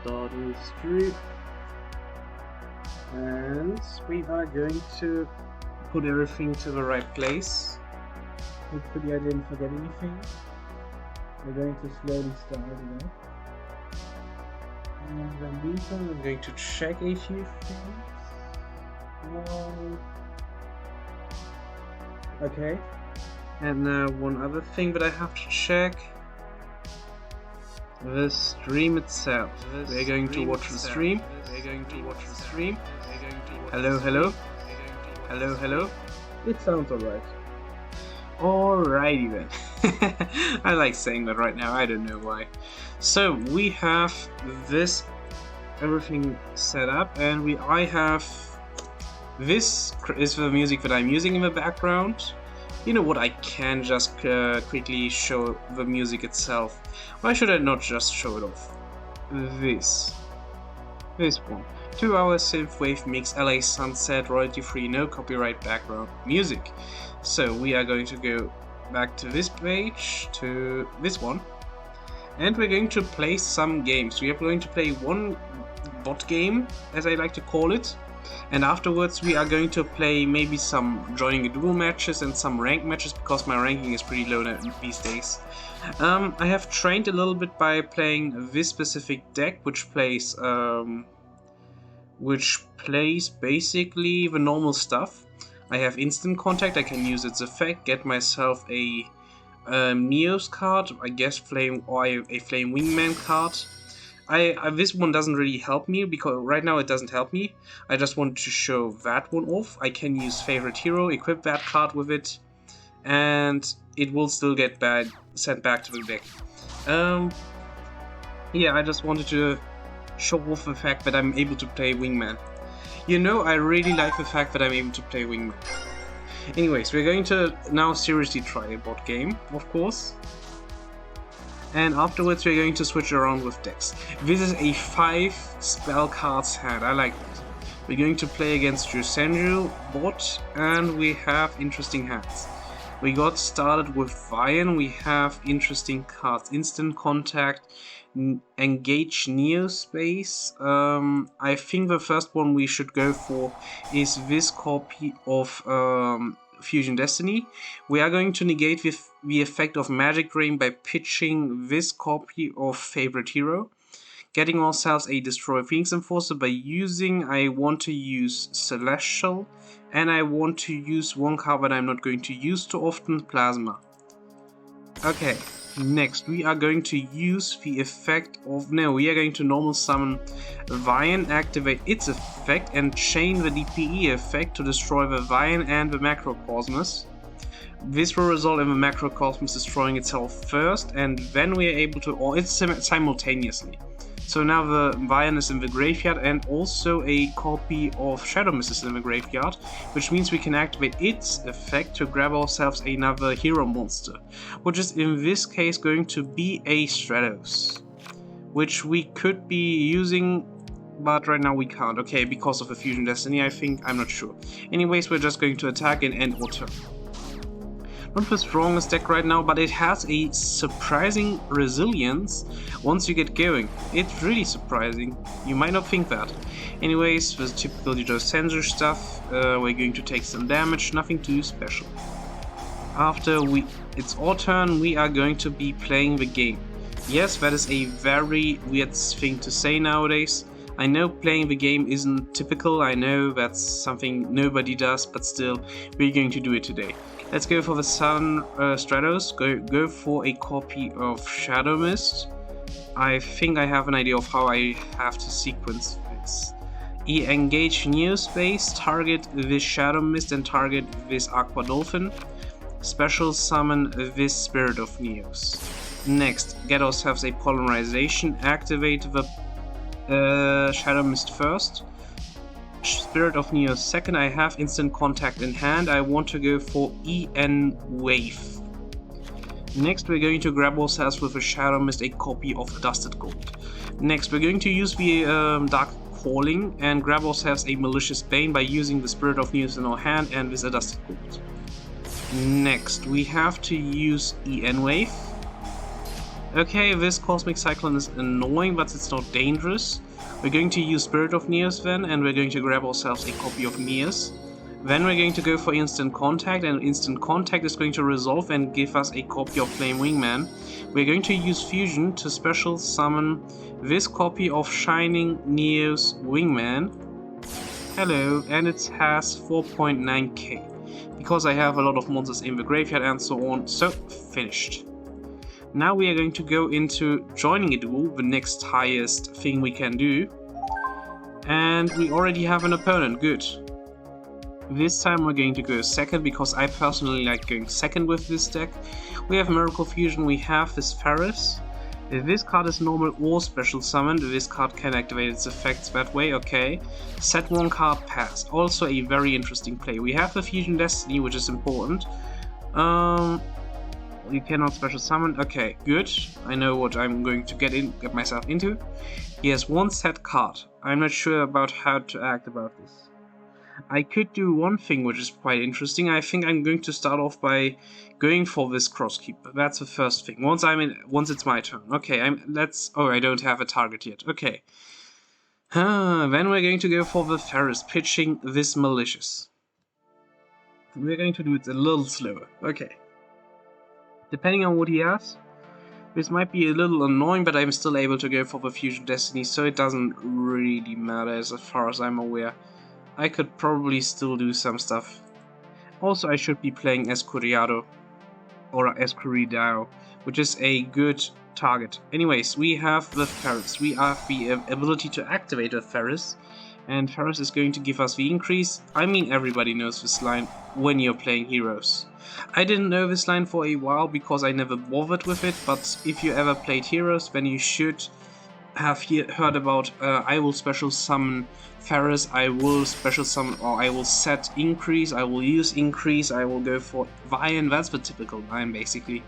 start a stream, and we are going to put everything to the right place. Hopefully I didn't forget anything. We're going to slowly start it up. And in the meantime, I'm going to check a few things. Okay. And one other thing that I have to check. The stream itself. We're going to watch the stream. Hello, hello. Hello, hello. It sounds alright. Alrighty then. I like saying that right now, I don't know why. So we have this everything set up, and I have this is the music that I'm using in the background. You know what, I can just quickly show the music itself. Why should I not just show it off? This one. 2 hours synthwave mix, LA sunset, royalty free, no copyright background music. So we are going to go back to this page, to this one, and we're going to play some games. We are going to play one bot game, as I like to call it, and afterwards we are going to play maybe some joining a duel matches and some rank matches, because my ranking is pretty low these days. I have trained a little bit by playing this specific deck, which plays basically the normal stuff. I have instant contact, I can use its effect, get myself a Neos card, I guess a Flame Wingman card. This one doesn't really help me, because right now it doesn't help me. I just want to show that one off. I can use favorite hero, equip that card with it, and it will still get sent back to the deck. Yeah, I just wanted to show off the fact that I'm able to play Wingman. You know, I really like the fact that I'm able to play Wingman. Anyways, we're going to now seriously try a bot game, of course. And afterwards we're going to switch around with decks. This is a 5 spell cards hand, I like that. We're going to play against Jusenju bot, and we have interesting hands. We got started with Vian, we have interesting cards. Instant contact, engage Neospace. I think the first one we should go for is this copy of Fusion Destiny. We are going to negate the effect of Magic Drain by pitching this copy of Favorite Hero, getting ourselves a Destroy Phoenix Enforcer by I want to use Celestial, and I want to use one card that I'm not going to use too often, Plasma. Okay. Next, we are going to use the effect of... No, we are going to normal summon Vian, activate its effect, and chain the DPE effect to destroy the Vian and the Macrocosmos. This will result in the Macrocosmos destroying itself first, and then we are able to... or it's simultaneously. So now the Vian is in the graveyard, and also a copy of Shadow Mist is in the graveyard, which means we can activate its effect to grab ourselves another hero monster, which is in this case going to be a Stratos, which we could be using, but right now we can't. Okay, because of the Fusion Destiny, I think, I'm not sure. Anyways, we're just going to attack and end our turn. Not the strongest deck right now, but it has a surprising resilience once you get going. It's really surprising. You might not think that. Anyways, the typical Sensor stuff. We're going to take some damage, nothing too special. After it's our turn, we are going to be playing the game. Yes, that is a very weird thing to say nowadays. I know playing the game isn't typical, I know that's something nobody does, but still, we're going to do it today. Let's go for the Sun Stratos, go for a copy of Shadow Mist. I think I have an idea of how I have to sequence this. Engage Neospace, target this Shadow Mist and target this Aqua Dolphin. Special summon this Spirit of Neos. Next, get ourselves a Polymerization, activate the Shadow Mist first. Spirit of Neos second. I have instant contact in hand. I want to go for EN Wave. Next, we're going to grab ourselves with a Shadow Mist a copy of Dusted Gold. Next, we're going to use the Dark Calling and grab ourselves a Malicious Bane by using the Spirit of Neos in our hand and with a Dusted Gold. Next, we have to use EN Wave. Okay, this Cosmic Cyclone is annoying, but it's not dangerous. We're going to use Spirit of Neos then, and we're going to grab ourselves a copy of Neos. Then we're going to go for Instant Contact, and Instant Contact is going to resolve and give us a copy of Flame Wingman. We're going to use Fusion to special summon this copy of Shining Neos Wingman. Hello, and it has 4.9k. Because I have a lot of monsters in the graveyard and so on, so finished. Now we are going to go into joining a duel, the next highest thing we can do. And we already have an opponent, good. This time we're going to go second, because I personally like going second with this deck. We have Miracle Fusion, we have this Ferris. If this card is normal or special summoned, this card can activate its effects that way, okay. Set one card, pass. Also a very interesting play. We have the Fusion Destiny, which is important. You cannot special summon. Okay, good. I know what I'm going to get myself into. He has one set card. I'm not sure about how to act about this. I could do one thing which is quite interesting. I think I'm going to start off by going for this Crosskeeper. That's the first thing. Once it's my turn. Okay, oh, I don't have a target yet. Okay. Then we're going to go for the Ferris, pitching this Malicious. We're going to do it a little slower. Okay. Depending on what he has, this might be a little annoying, but I'm still able to go for the Fusion Destiny, so it doesn't really matter as far as I'm aware. I could probably still do some stuff. Also, I should be playing Escuriado, or Escuridao, which is a good target. Anyways, we have the Ferris. We have the ability to activate the Ferris, and Ferris is going to give us the increase. I mean, everybody knows this line when you're playing heroes. I didn't know this line for a while because I never bothered with it, but if you ever played heroes, then you should have heard about I will special summon Ferris, I will special summon, or I will set increase, I will use increase, I will go for Vian. That's the typical line basically.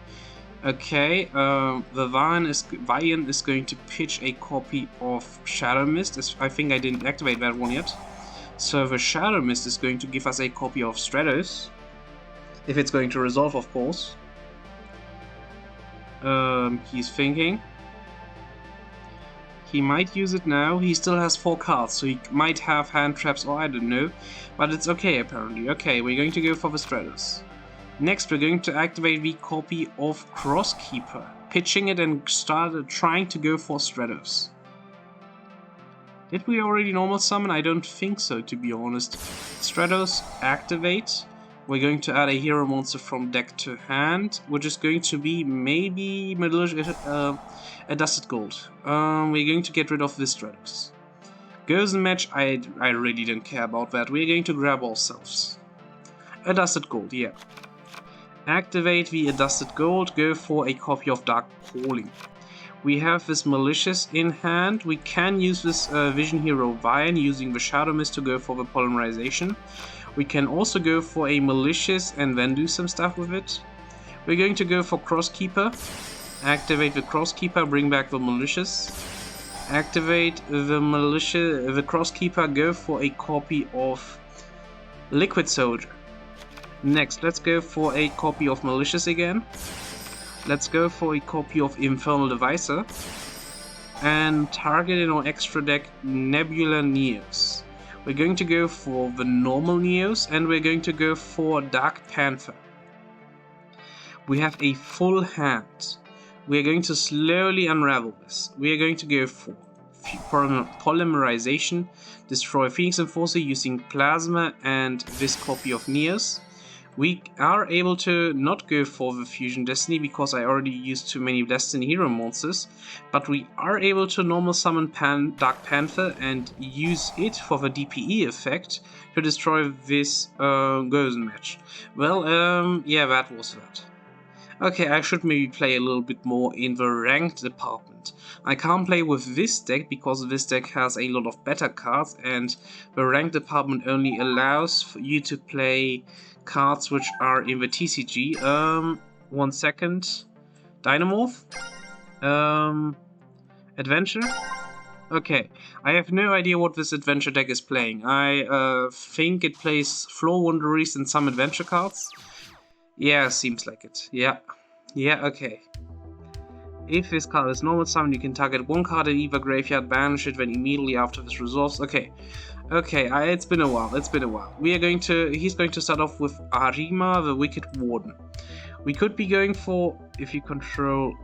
Okay, the Vian is going to pitch a copy of Shadow Mist. I think I didn't activate that one yet. So the Shadow Mist is going to give us a copy of Stratos. If it's going to resolve, of course. He's thinking. He might use it now. He still has 4 cards, so he might have hand traps, or I don't know. But it's okay, apparently. Okay, we're going to go for the Stratos. Next, we're going to activate the copy of Crosskeeper, pitching it and started trying to go for Stratos. Did we already normal summon? I don't think so, to be honest. Stratos, activate. We're going to add a hero monster from deck to hand, which is going to be maybe a Dusted Gold. We're going to get rid of this Stratos. Goes in match, I really don't care about that. We're going to grab ourselves a Dusted Gold, yeah. Activate the Dusted Gold, go for a copy of Dark Calling. We have this Malicious in hand. We can use this Vision Hero Vian using the Shadow Mist to go for the Polymerization. We can also go for a Malicious and then do some stuff with it. We're going to go for Crosskeeper. Activate the Crosskeeper, bring back the Malicious. Activate the Crosskeeper, go for a copy of Liquid Soldier. Next, let's go for a copy of Malicious again. Let's go for a copy of Infernal Devicer. And target in our extra deck Nebula Neos. We're going to go for the normal Neos, and we're going to go for Dark Panther. We have a full hand. We are going to slowly unravel this. We are going to go for Polymerization, destroy Phoenix Enforcer using Plasma and this copy of Neos. We are able to not go for the Fusion Destiny because I already used too many Destiny Hero monsters, but we are able to normal summon Dark Panther and use it for the DPE effect to destroy this Gozen match. Well, yeah, that was that. Okay, I should maybe play a little bit more in the ranked department. I can't play with this deck because this deck has a lot of better cards, and the ranked department only allows for you to play cards which are in the TCG. 1 second. Dynamorph? Adventure? Okay, I have no idea what this adventure deck is playing. I think it plays Floor Wanderers and some adventure cards. Yeah, seems like it. Yeah, okay. If this card is normal summon, you can target one card in either graveyard, banish it when immediately after this resolves. Okay. Okay, it's been a while, We are going to, he's going to start off with Arima, the Wicked Warden. We could be going for, if you control,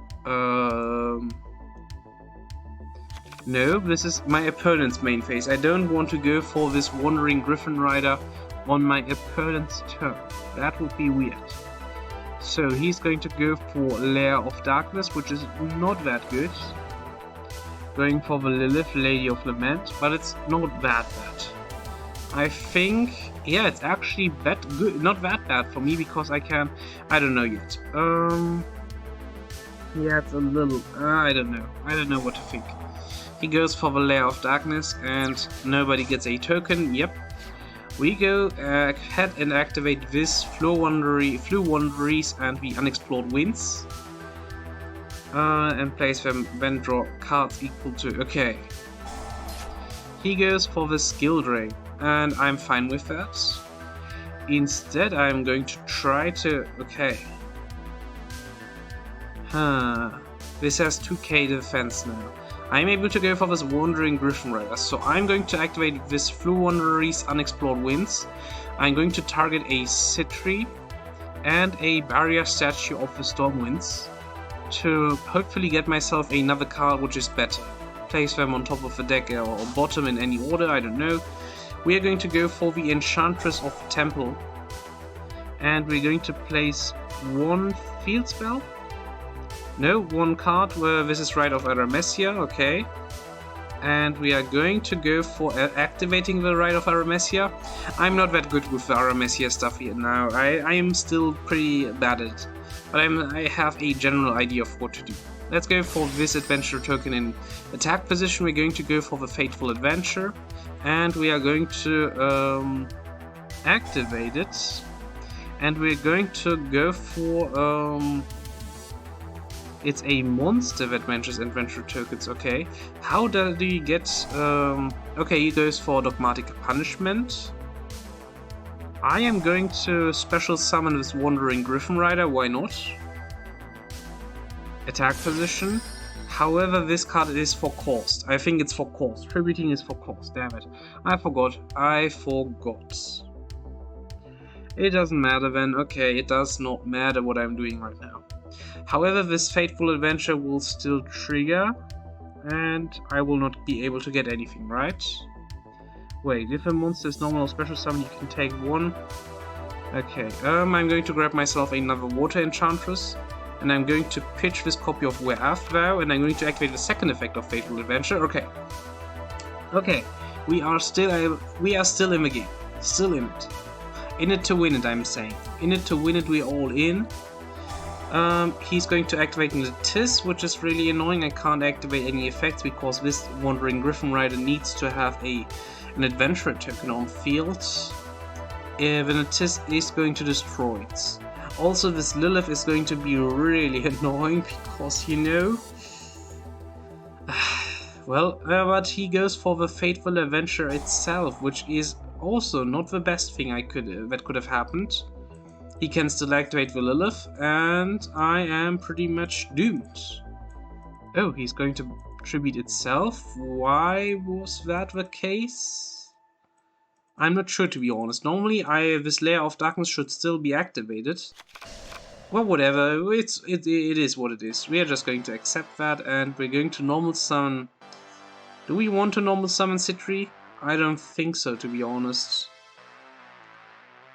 no, this is my opponent's main phase. I don't want to go for this Wandering Griffin Rider on my opponent's turn. That would be weird. So he's going to go for Lair of Darkness, which is not that good. Going for the Lilith, Lady of Lament, but it's not that bad. I think, yeah, it's actually good, not that bad for me because I can, I don't know yet. Yeah, it's a little, I don't know what to think. He goes for the Lair of Darkness and nobody gets a token, yep. We go ahead and activate this Flu Wanderies and the Unexplored Winds. And place them, then draw cards equal to, okay. He goes for the Skill Drain, and I'm fine with that. Instead, I'm going to try to, okay. This has 2k defense now. I'm able to go for this Wandering Griffin Rider, so I'm going to activate this Flu Wanderies Unexplored Winds. I'm going to target a Citri and a Barrier Statue of the Stormwinds to hopefully get myself another card which is better. Place them on top of the deck or bottom in any order, I don't know. We are going to go for the Enchantress of Temple. And we're going to place one field spell. No, one card where this is Rite of Aramesia, okay. And we are going to go for activating the Rite of Aramesia. I'm not that good with the Aramesia stuff here now. I am still pretty bad at it. But I have a general idea of what to do. Let's go for this adventure token in attack position. We're going to go for the Fateful Adventure. And we are going to activate it. And we're going to go for... it's a monster that matches adventure tokens, okay. How do you get... okay, he goes for Dogmatic Punishment. I am going to special summon this Wandering Griffin Rider, why not? Attack position. However, this card is for cost. I think it's for cost. Tributing is for cost, damn it. I forgot. It doesn't matter then. Okay, it does not matter what I'm doing right now. However, this Fateful Adventure will still trigger, and I will not be able to get anything, right? Wait, if a monster is normal or special summon, you can take one. Okay, I'm going to grab myself another Water Enchantress, and I'm going to pitch this copy of Where Art Thou, and I'm going to activate the second effect of Fateful Adventure. Okay. Okay, we are still in the game. Still in it. In it to win it, I'm saying. In it to win it, we're all in. He's going to activate the Tis, which is really annoying. I can't activate any effects because this Wandering Griffin Rider needs to have an adventure token on field. Then the Tis is going to destroy it. Also, this Lilith is going to be really annoying because, you know... well, but he goes for the Fateful Adventure itself, which is also not the best thing that could have happened. He can still activate the Lilith, and I am pretty much doomed. Oh, he's going to tribute itself? Why was that the case? I'm not sure, to be honest. Normally, this Lair of Darkness should still be activated. Well, whatever. It is what it is. We are just going to accept that, and we're going to normal summon... Do we want to normal summon Citri? I don't think so, to be honest.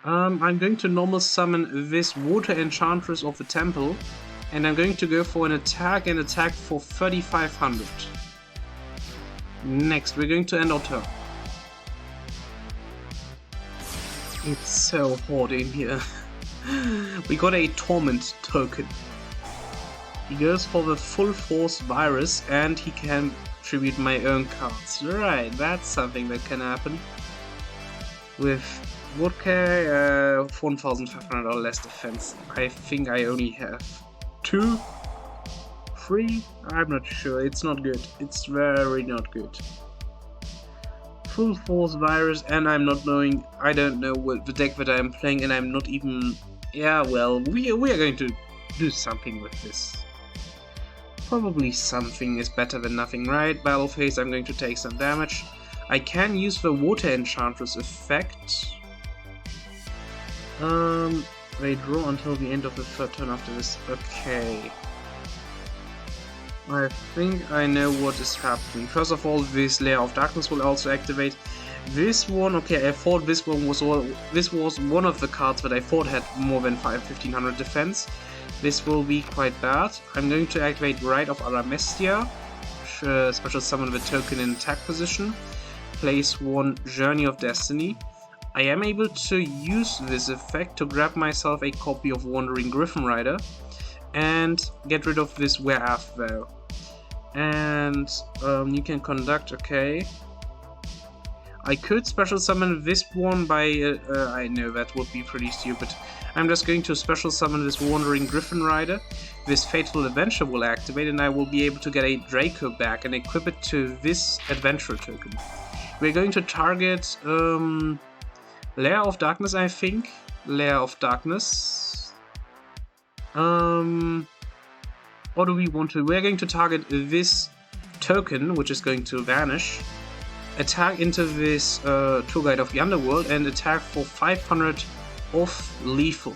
I'm going to normal summon this Water Enchantress of the Temple, and I'm going to go for an attack for 3500. Next, we're going to end our turn. It's so hot in here. We got a Torment token. He goes for the Full Force Virus, and he can tribute my own cards. Right, that's something that can happen. With Woodcare, 1500 or less defense. I think I only have 2, 3, I'm not sure. It's not good. It's very not good. Full Force Virus, and I'm not knowing, I don't know what the deck that I'm playing, and I'm not even, yeah, well, we are going to do something with this. Probably something is better than nothing, right? Battle phase, I'm going to take some damage. I can use the Water Enchantress effect. They draw until the end of the third turn after this. Okay. I think I know what is happening. First of all, this Lair of Darkness will also activate. This one, okay, I thought this one was one of the cards that I thought had more than 1500 defense. This will be quite bad. I'm going to activate Rite of Aramestia, special summon the token in attack position. Place one Journey of Destiny. I am able to use this effect to grab myself a copy of Wandering Griffin Rider and get rid of this Where Art Thou. And you can conduct, okay. I could special summon this one by, I know that would be pretty stupid. I'm just going to special summon this Wandering Griffin Rider. This Fateful Adventure will activate and I will be able to get a Draco back and equip it to this Adventurer token. We're going to target Lair of Darkness, I think. Lair of Darkness. What do we want to... We're going to target this token, which is going to vanish. Attack into this Tour Guide of the Underworld and attack for 500 off lethal.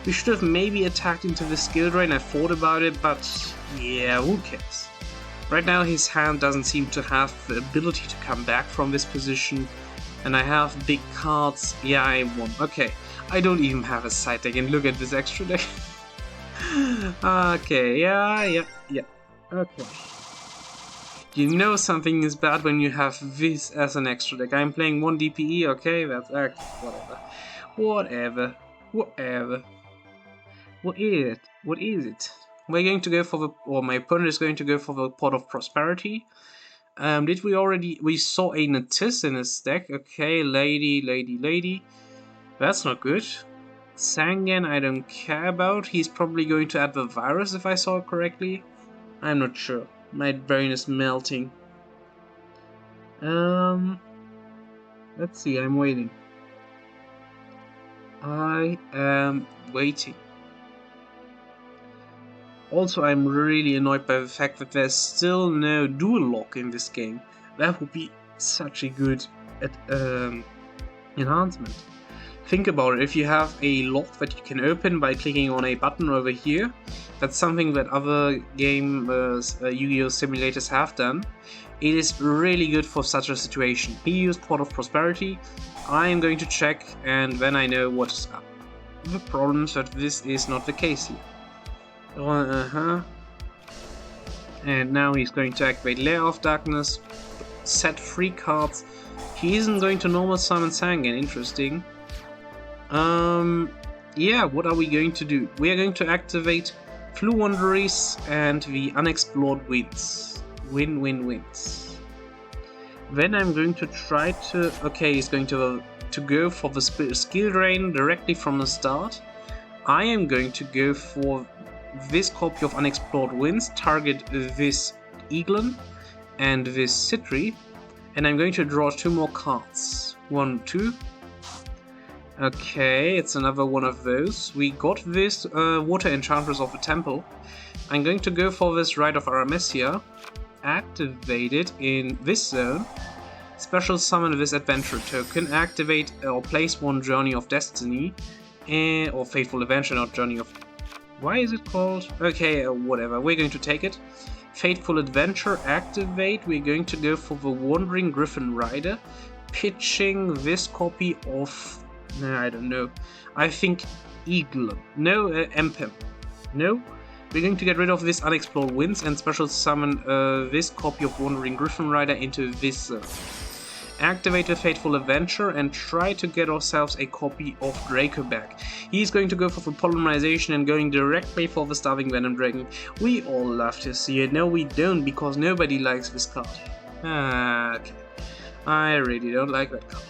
We should have maybe attacked into the skill drain, I thought about it, but yeah, who cares? Right now his hand doesn't seem to have the ability to come back from this position, and I have big cards. Yeah, I won. Okay, I don't even have a side deck, and look at this extra deck. Okay, yeah. Okay. You know something is bad when you have this as an extra deck. I'm playing 1 DPE, okay, that's whatever. What is it? We're going to go for the, or my opponent is going to go for the Pot of Prosperity. Did we already, we saw a Nexus in his deck, okay, lady. That's not good. Sangan I don't care about, he's probably going to add the virus if I saw it correctly. I'm not sure. My brain is melting. Let's see, I'm waiting. I am waiting. Also, I'm really annoyed by the fact that there's still no dual lock in this game. That would be such a good enhancement. Think about it, if you have a lock that you can open by clicking on a button over here, that's something that other game Yu-Gi-Oh! Simulators have done. It is really good for such a situation. He used Pot of Prosperity, I am going to check, and then I know what's up. The problem is that this is not the case here. And now he's going to activate Lair of Darkness, set 3 cards. He isn't going to normal summon Sangan, interesting. Yeah, what are we going to do? We are going to activate Flu Wanderers and the Unexplored Winds. Wins. Then I'm going to try to... Okay, he's going to go for the skill drain directly from the start. I am going to go for this copy of Unexplored Winds, target this Eaglin and this Citri, and I'm going to draw 2 more cards. 1, 2. Okay, it's another one of those. We got this Water Enchantress of the Temple. I'm going to go for this Rite of Aramestia, activate it in this zone, special summon this Adventurer token, activate or place 1 Journey of Destiny, or Fateful Adventure, not Journey of... Why is it called? Okay, whatever, we're going to take it. Fateful Adventure, activate, we're going to go for the Wandering Griffin Rider, pitching this copy of... I don't know. I think Eagle. No, Empem. No? We're going to get rid of this Unexplored Winds and special summon this copy of Wandering Griffin Rider into this zone. Activate the Fateful Adventure and try to get ourselves a copy of Draco back. He's going to go for the Polymerization and going directly for the Starving Venom Dragon. We all love to see it. No, we don't, because nobody likes this card. Okay. I really don't like that card.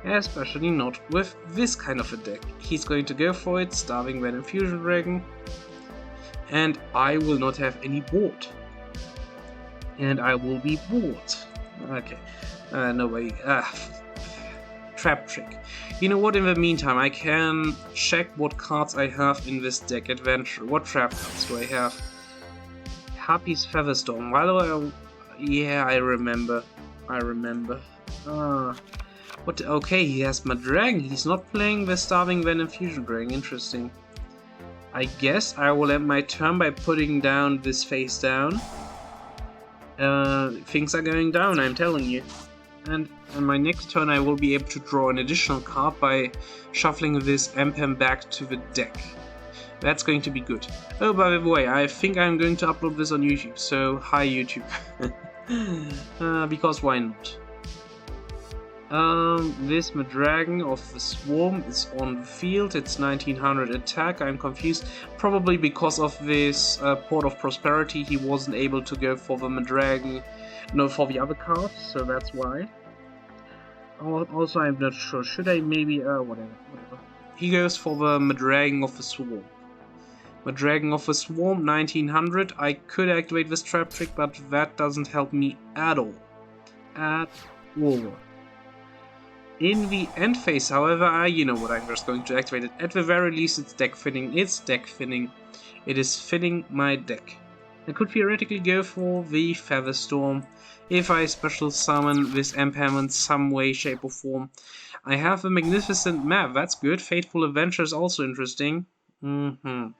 Especially not with this kind of a deck. He's going to go for it, Starving Venom Fusion Dragon, and I will not have any board. And I will be bored. Okay, no way. Trap Trick. You know what, in the meantime, I can check what cards I have in this deck. Adventure. What trap cards do I have? Harpy's Featherstorm. Yeah, I remember. What? Okay, he has Madragon. He's not playing the Starving Venom Fusion Dragon. Interesting. I guess I will end my turn by putting down this face down. Things are going down, I'm telling you. And on my next turn I will be able to draw an additional card by shuffling this Empam back to the deck. That's going to be good. Oh, by the way, I think I'm going to upload this on YouTube, so hi YouTube. Because why not? This Madragon of the Swarm is on the field. It's 1900 attack. I'm confused. Probably because of this Port of Prosperity, he wasn't able to go for the Madragon, no, for the other cards, so that's why. Also, I'm not sure. Should I maybe... whatever. He goes for the Madragon of the Swarm. Madragon of the Swarm, 1900. I could activate this Trap Trick, but that doesn't help me at all. At all. In the end phase, however, you know what, I'm just going to activate it. At the very least, it's deck fitting. It's deck fitting. It is fitting my deck. I could theoretically go for the Featherstorm if I special summon this Empam in some way, shape or form. I have a magnificent map, that's good. Fateful Adventure is also interesting. You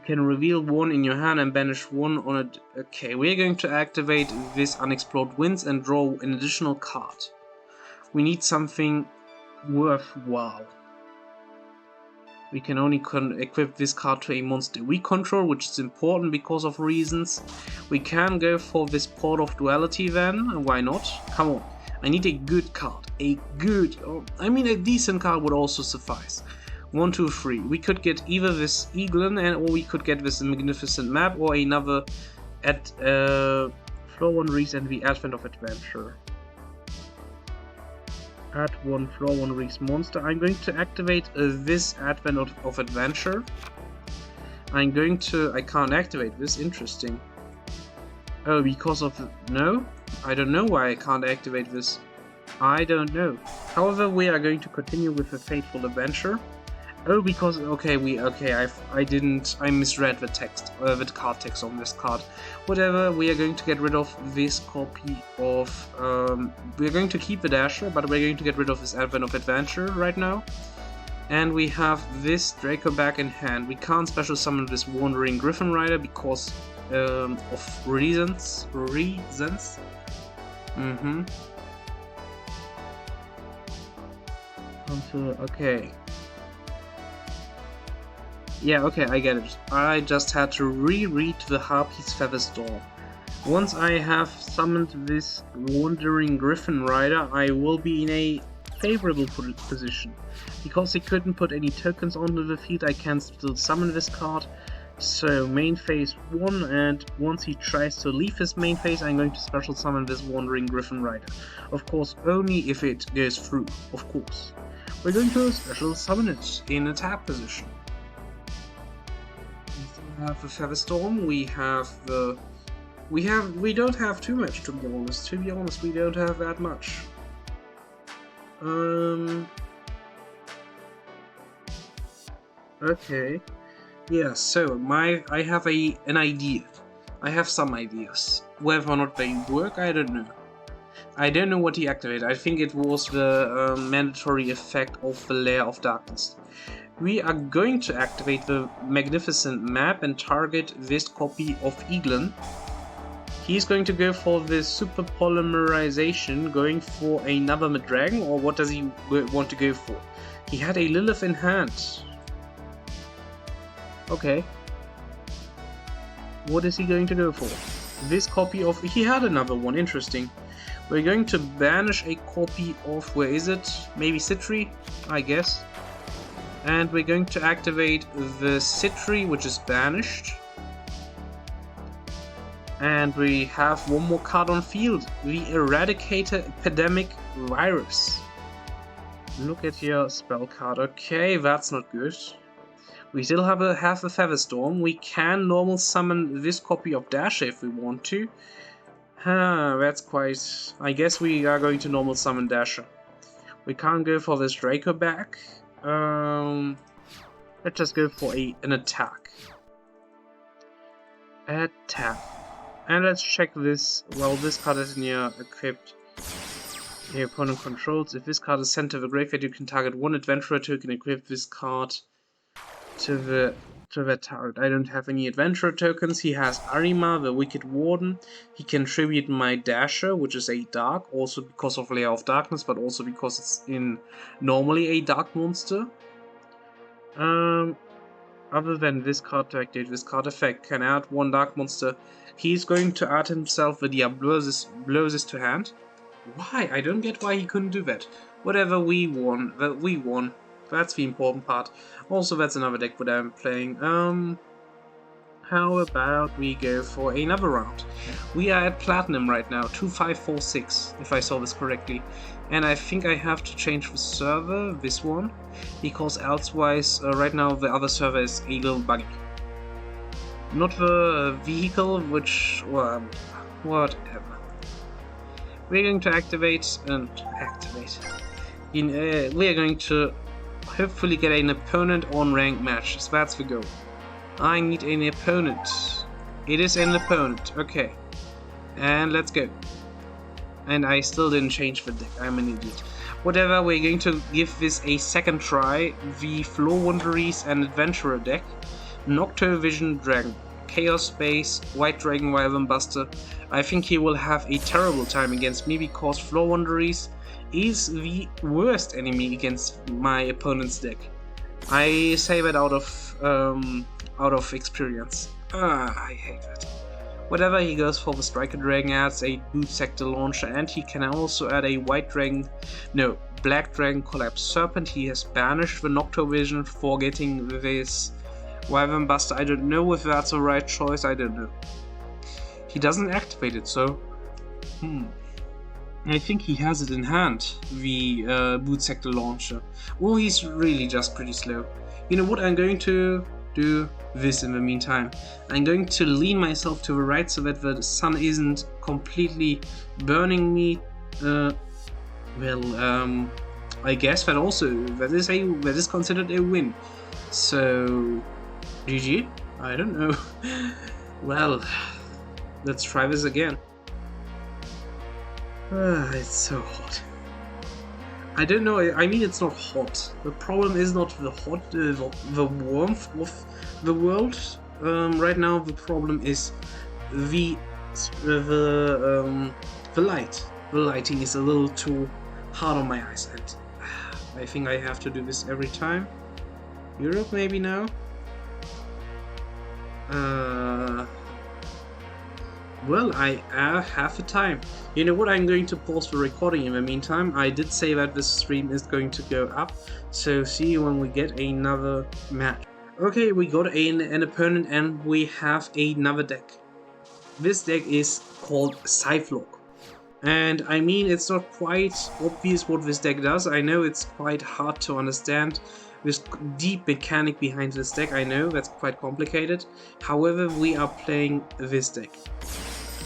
can reveal one in your hand and banish one on it. Okay, we're going to activate this Unexplored Winds and draw an additional card. We need something worthwhile. We can only equip this card to a monster we control, which is important because of reasons. We can go for this Port of Duality then, why not? Come on, I need a good card. A decent card would also suffice. 1, 2, 3. We could get either this Eaglin or we could get this magnificent map or another at Floor 1 Reese and the Advent of Adventure. Add one Floor 1 Reese monster. I'm going to activate this Advent of Adventure. I can't activate this, interesting. Oh, because of... No? I don't know why I can't activate this. I don't know. However, we are going to continue with the Fateful Adventure. Oh, because... I misread the text, the card text on this card. Whatever, we are going to get rid of this copy of... we're going to keep the Dasher, but we're going to get rid of this Advent of Adventure right now. And we have this Draco back in hand. We can't special summon this Wandering Griffin Rider because of reasons. Okay. Yeah, okay, I get it. I just had to reread the Harpy's Featherstorm. Once I have summoned this Wandering Griffin Rider, I will be in a favorable position. Because he couldn't put any tokens onto the field, I can still summon this card. So, main phase 1, and once he tries to leave his main phase, I'm going to special summon this Wandering Griffin Rider. Of course, only if it goes through, of course. We're going to special summon it in a tap position. We have the Featherstorm, we don't have too much, to be honest. We don't have that much. Okay. Yeah, so I have an idea. I have some ideas. Whether or not they work, I don't know. I don't know what he activated. I think it was the mandatory effect of the Lair of Darkness. We are going to activate the Magnificent Map and target this copy of Eaglin. He's going to go for the Super Polymerization, going for another Madragon, or what does he want to go for? He had a Lilith in hand. Okay. What is he going to go for? This copy of... He had another one, interesting. We're going to banish a copy of... Where is it? Maybe Citri, I guess. And we're going to activate the Citri, which is banished. And we have one more card on field. The Eradicator Epidemic Virus. Look at your spell card. Okay, that's not good. We still have a Featherstorm. We can normal summon this copy of Dasher if we want to. That's quite... I guess we are going to normal summon Dasher. We can't go for this Draco back. Let's just go for an attack. Attack. And let's check this. Well, this card is near equipped. Your opponent controls. If this card is sent to the graveyard, you can target one adventurer token. Equip this card to the target. I don't have any adventurer tokens. He has Arima, the Wicked Warden. He can tribute my Dasher, which is a dark, also because of Layer of Darkness, but also because it's in normally a dark monster. Other than this card to activate this card effect, can add one dark monster. He's going to add himself the Diablosis to hand. Why? I don't get why he couldn't do that. Whatever, we won. We won. That's the important part. Also, that's another deck that I'm playing. How about we go for another round? We are at Platinum right now, 2546, if I saw this correctly. And I think I have to change the server, this one, because elsewise, right now the other server is a little buggy. Not the vehicle, which, well, whatever. We're going to activate. We are going to hopefully get an opponent on ranked matches. That's the goal. I need an opponent. It is an opponent. Okay. And let's go. And I still didn't change the deck. I'm an idiot. Whatever, we're going to give this a second try. The Floor Wanderers and Adventurer deck. Nocturne Vision Dragon. Chaos Space, White Dragon Wyvern Buster. I think he will have a terrible time against me because Floor Wanderers is the worst enemy against my opponent's deck. I say that out of experience. I hate that. Whatever, he goes for the Striker Dragon, adds a Boot Sector Launcher, and he can also add a Black Dragon Collapse Serpent. He has banished the Nocturne Vision for getting this Wyvern Buster. I don't know if that's the right choice, I don't know. He doesn't activate it, so... I think he has it in hand, the Boot Sector Launcher. Well, he's really just pretty slow. You know what, I'm going to do this in the meantime. I'm going to lean myself to the right so that the sun isn't completely burning me. I guess that is considered a win. So, GG? I don't know. Well, let's try this again. It's so hot. I don't know, I mean it's not hot. The problem is not the warmth of the world. Right now the problem is the light. The lighting is a little too hard on my eyes, and I think I have to do this every time. Europe maybe now? Well, I have the time. You know what, I'm going to pause the recording in the meantime. I did say that this stream is going to go up, so see you when we get another match. Okay, we got an opponent and we have another deck. This deck is called Scythelog. And I mean, it's not quite obvious what this deck does. I know it's quite hard to understand this deep mechanic behind this deck. I know that's quite complicated. However, we are playing this deck.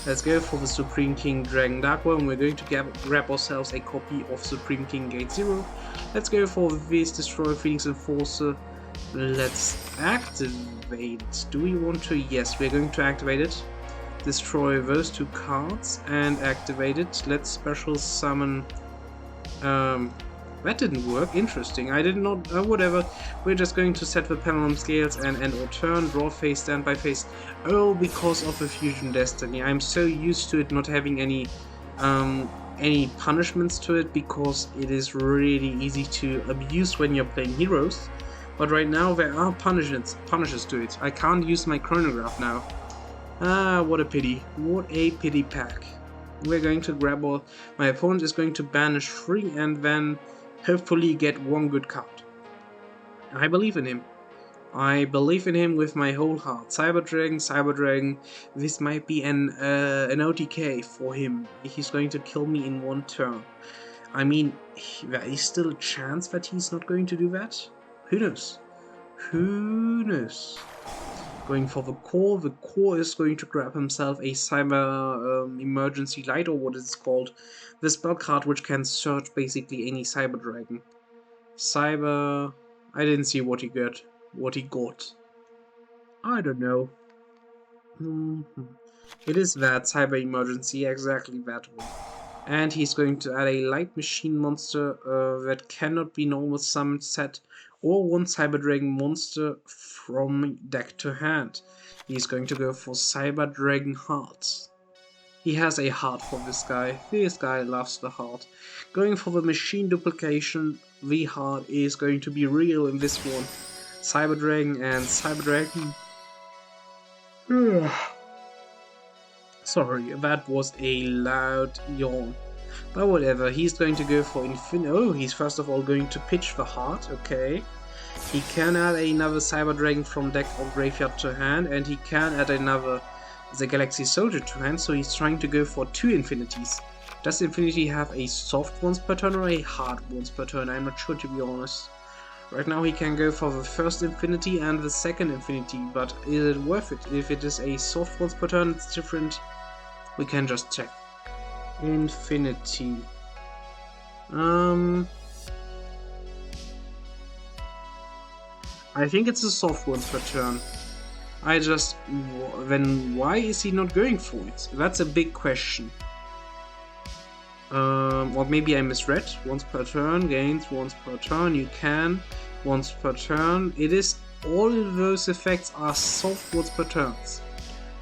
Let's go for the Supreme King Dragon Dark One. We're going to grab ourselves a copy of Supreme King Gate 0. Let's go for this Destroy Phoenix Enforcer. Let's activate. Do we want to? Yes, we're going to activate it. Destroy those two cards and activate it. Let's special summon. That didn't work. Interesting. I did not. Whatever. We're just going to set the pendulum scales and end our turn. Draw phase, stand by phase. Oh, because of the Fusion Destiny. I'm so used to it not having any punishments to it because it is really easy to abuse when you're playing heroes. But right now there are punishes to it. I can't use my chronograph now. Ah, what a pity. What a pity pack. We're going to grab all. My opponent is going to banish 3 and then hopefully get one good card. I believe in him. I believe in him with my whole heart. Cyber Dragon. This might be an OTK for him. He's going to kill me in one turn. I mean, there is still a chance that he's not going to do that. Who knows? Who knows? Going for the core. The core is going to grab himself a cyber emergency light, or what it's called. The spell card which can search basically any cyber dragon. Cyber... I didn't see what he got. I don't know. It is that cyber emergency, exactly that one. And he's going to add a light machine monster that cannot be normal summoned set, or one cyber dragon monster from deck to hand. He's going to go for cyber dragon hearts. He has a heart for this guy. This guy loves the heart. Going for the machine duplication, the heart is going to be real in this one. Cyber dragon and cyber dragon. Sorry, that was a loud yawn. But whatever, he's going to go for infinite. Oh, he's first of all going to pitch the heart, okay. He can add another Cyber Dragon from deck or graveyard to hand, and he can add another the Galaxy Soldier to hand, so he's trying to go for 2 infinities. Does Infinity have a soft once per turn or a hard once per turn? I'm not sure, to be honest. Right now he can go for the first infinity and the second infinity, but is it worth it? If it is a soft once per turn, it's different. We can just check. Infinity. I think it's a soft once per turn. Then why is he not going for it? That's a big question. Or maybe I misread. Once per turn, gains once per turn, you can. Once per turn. It is, all those effects are soft once per turns.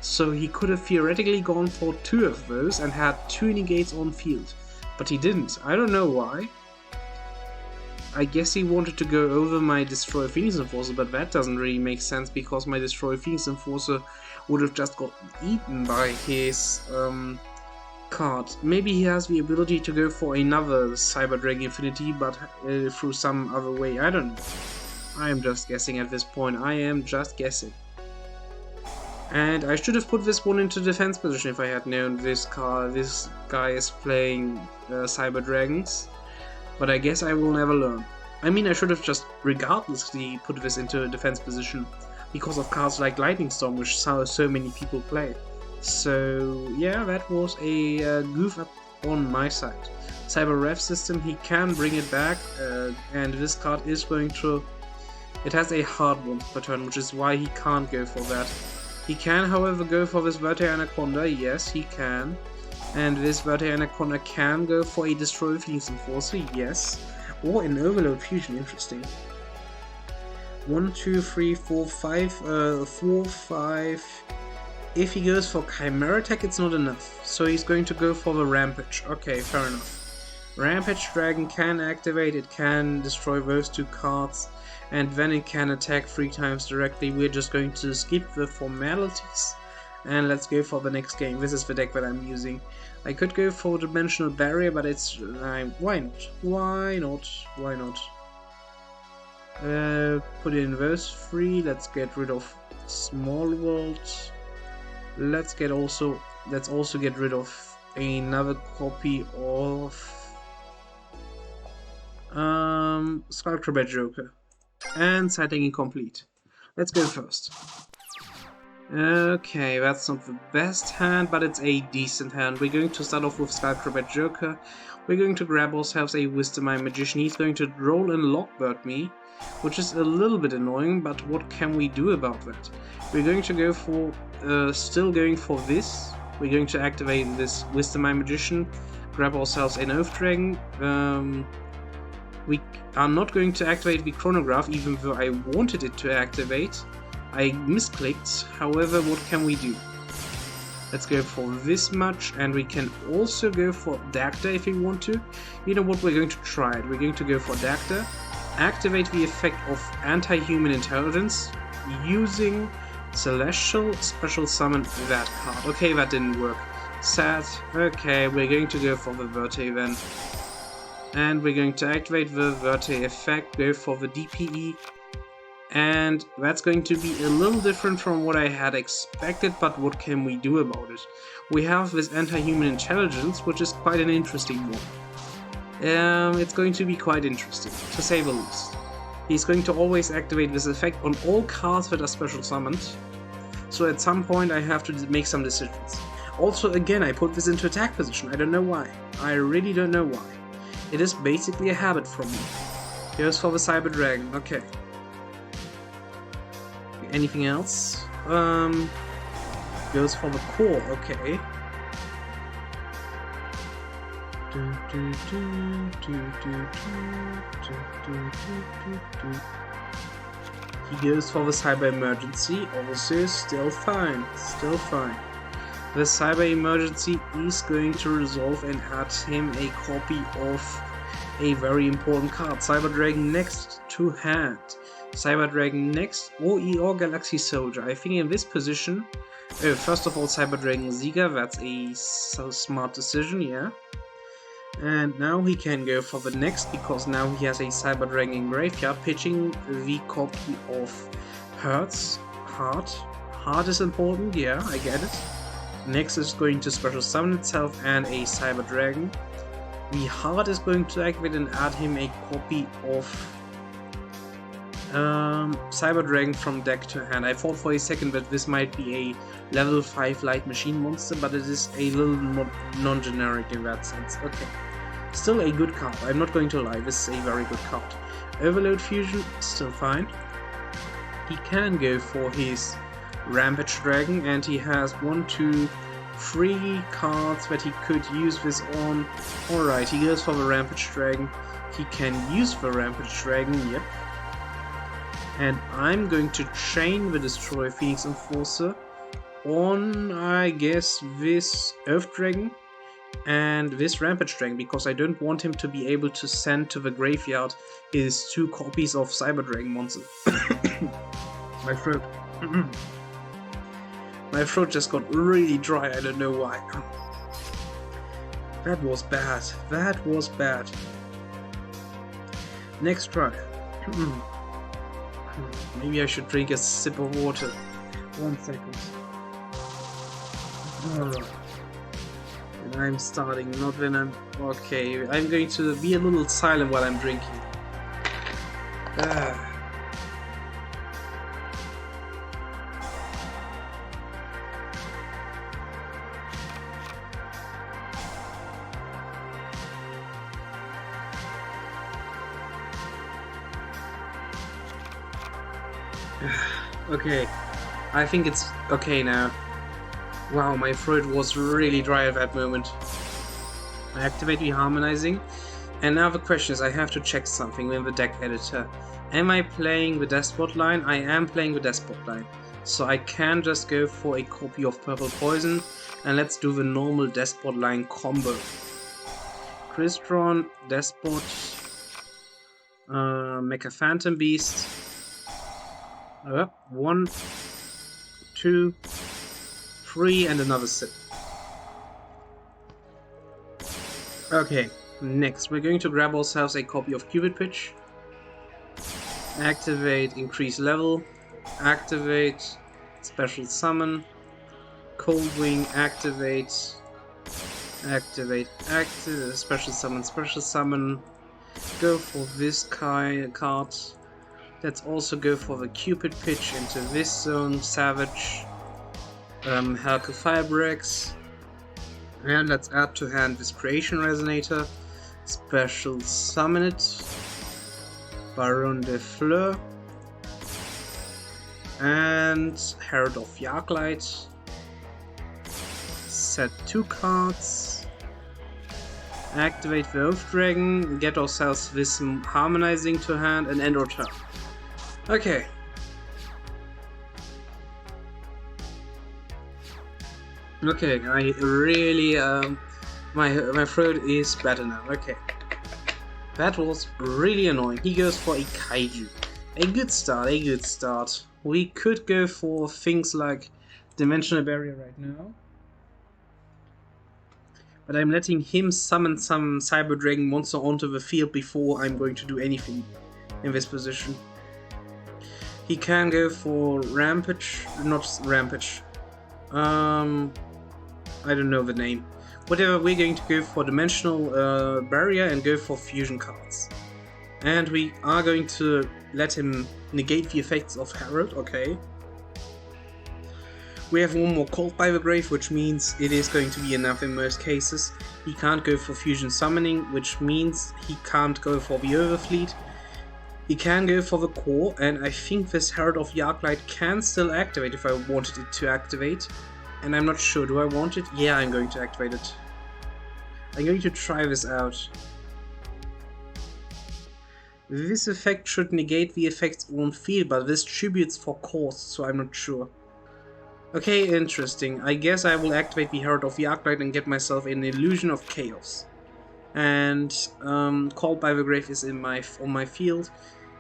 So he could have theoretically gone for 2 of those and had 2 negates on field. But he didn't. I don't know why. I guess he wanted to go over my Destroy Phoenix Enforcer, but that doesn't really make sense because my Destroy Phoenix Enforcer would have just got eaten by his card. Maybe he has the ability to go for another Cyber Dragon Infinity, but through some other way. I don't know. I am just guessing at this point. I am just guessing. And I should have put this one into defense position if I had known this guy is playing Cyber Dragons. But I guess I will never learn. I mean, I should have just regardlessly put this into a defense position because of cards like Lightning Storm, which so many people play. So yeah, that was a goof up on my side. Cyber Rev system, he can bring it back, and this card is going to... It has a hard one per turn, which is why he can't go for that. He can, however, go for this Verte Anaconda, yes, he can. And this Verte Anaconda can go for a Destroy Phoenix Enforcer, yes. Or an Overload Fusion, interesting. 1, 2, 3, 4, 5, 4, 5. If he goes for Chimera Attack, it's not enough. So he's going to go for the Rampage. Okay, fair enough. Rampage Dragon can activate, it can destroy those 2 cards. And then it can attack 3 times directly. We're just going to skip the formalities and let's go for the next game. This is the deck that I'm using. I could go for Dimensional Barrier, but it's... why not? Why not? Why not? Put in those 3. Let's get rid of Small World. Let's also get rid of another copy of Skullcrabber Joker. And sighting incomplete. Let's go first. Okay, that's not the best hand, but it's a decent hand. We're going to start off with Skullcrabber Joker. We're going to grab ourselves a Wisdom Eye Magician. He's going to roll and Lockbird me, which is a little bit annoying, but what can we do about that? We're going to go for, still going for this. We're going to activate this Wisdom Eye Magician, grab ourselves an Oath Dragon. We are not going to activate the Chronograph, even though I wanted it to activate. I misclicked, however, what can we do? Let's go for this much, and we can also go for Dacta if we want to. You know what, we're going to try it. We're going to go for Dacta, activate the effect of Anti-Human Intelligence, using Celestial Special Summon that card. Okay, that didn't work. Sad. Okay, we're going to go for the Verte then. And we're going to activate the Verte effect, go for the DPE. And that's going to be a little different from what I had expected, but what can we do about it? We have this Anti-Human Intelligence, which is quite an interesting one. It's going to be quite interesting, to say the least. He's going to always activate this effect on all cards that are special summoned. So at some point I have to make some decisions. Also, again, I put this into attack position. I don't know why. I really don't know why. It is basically a habit from me. Goes for the Cyber Dragon. Okay. Anything else? Goes for the core. Okay. He goes for the Cyber Emergency. Also, still fine. Still fine. The Cyber Emergency is going to resolve and add him a copy of a very important card. Cyber Dragon next to hand. Cyber Dragon next or Galaxy Soldier. I think in this position, first of all Cyber Dragon Sieger, that's a smart decision, yeah. And now he can go for the next, because now he has a Cyber Dragon in graveyard, pitching the copy of Heart. Heart is important, yeah, I get it. Nexus is going to special summon itself and a Cyber Dragon. The Heart is going to activate and add him a copy of Cyber Dragon from deck to hand. I thought for a second that this might be a level 5 light machine monster, but it is a little non-generic in that sense. Okay. Still a good card, I'm not going to lie, this is a very good card. Overload Fusion, still fine. He can go for his Rampage Dragon, and he has 1, 2, 3 cards that he could use this on. Alright, he goes for the Rampage Dragon. He can use the Rampage Dragon, yep. And I'm going to chain the Destroy Phoenix Enforcer on, I guess, this Earth Dragon and this Rampage Dragon, because I don't want him to be able to send to the graveyard his 2 copies of Cyber Dragon monsters. My throat. My throat just got really dry, I don't know why. That was bad. That was bad. Next try. Maybe I should drink a sip of water. 1 second. And I'm starting, not when I'm... Okay, I'm going to be a little silent while I'm drinking. Okay, I think it's okay now. Wow, my throat was really dry at that moment. I activate the harmonizing, and now the question is, I have to check something with the deck editor. Am I playing the Despot line? I am playing the Despot line. So I can just go for a copy of Purple Poison, and let's do the normal Despot line combo. Crystron, Despot, Mecha Phantom Beast. 1, 2, 3, and another sip. Okay, next we're going to grab ourselves a copy of Cupid Pitch. Activate Increase Level. Activate Special Summon. Cold Wing. Activate. Special Summon. Go for this card. Let's also go for the Cupid Pitch into this zone, Savage, Halka Firebreaks, and let's add to hand this Creation Resonator, Special Summon it, Baron de Fleur, and Herald of Yarklight. Set 2 cards, activate the Oath Dragon, get ourselves this Harmonizing to hand, and end our turn. Okay. Okay, I really, my throat is better now. Okay. That was really annoying. He goes for a Kaiju. A good start. We could go for things like Dimensional Barrier right now. But I'm letting him summon some Cyber Dragon monster onto the field before I'm going to do anything in this position. He can go for Rampage, not Rampage. I don't know the name. Whatever, we're going to go for Dimensional Barrier and go for fusion cards. And we are going to let him negate the effects of Herald, okay. We have one more Called by the Grave, which means it is going to be enough in most cases. He can't go for Fusion Summoning, which means he can't go for the Overfleet. He can go for the core, and I think this Herald of the Arclight can still activate if I wanted it to activate. And I'm not sure, do I want it? Yeah, I'm going to activate it. I'm going to try this out. This effect should negate the effect's own field, but this tributes for cost, so I'm not sure. Okay, interesting. I guess I will activate the Herald of the Arclight and get myself an Illusion of Chaos. And Called by the Grave is on my field.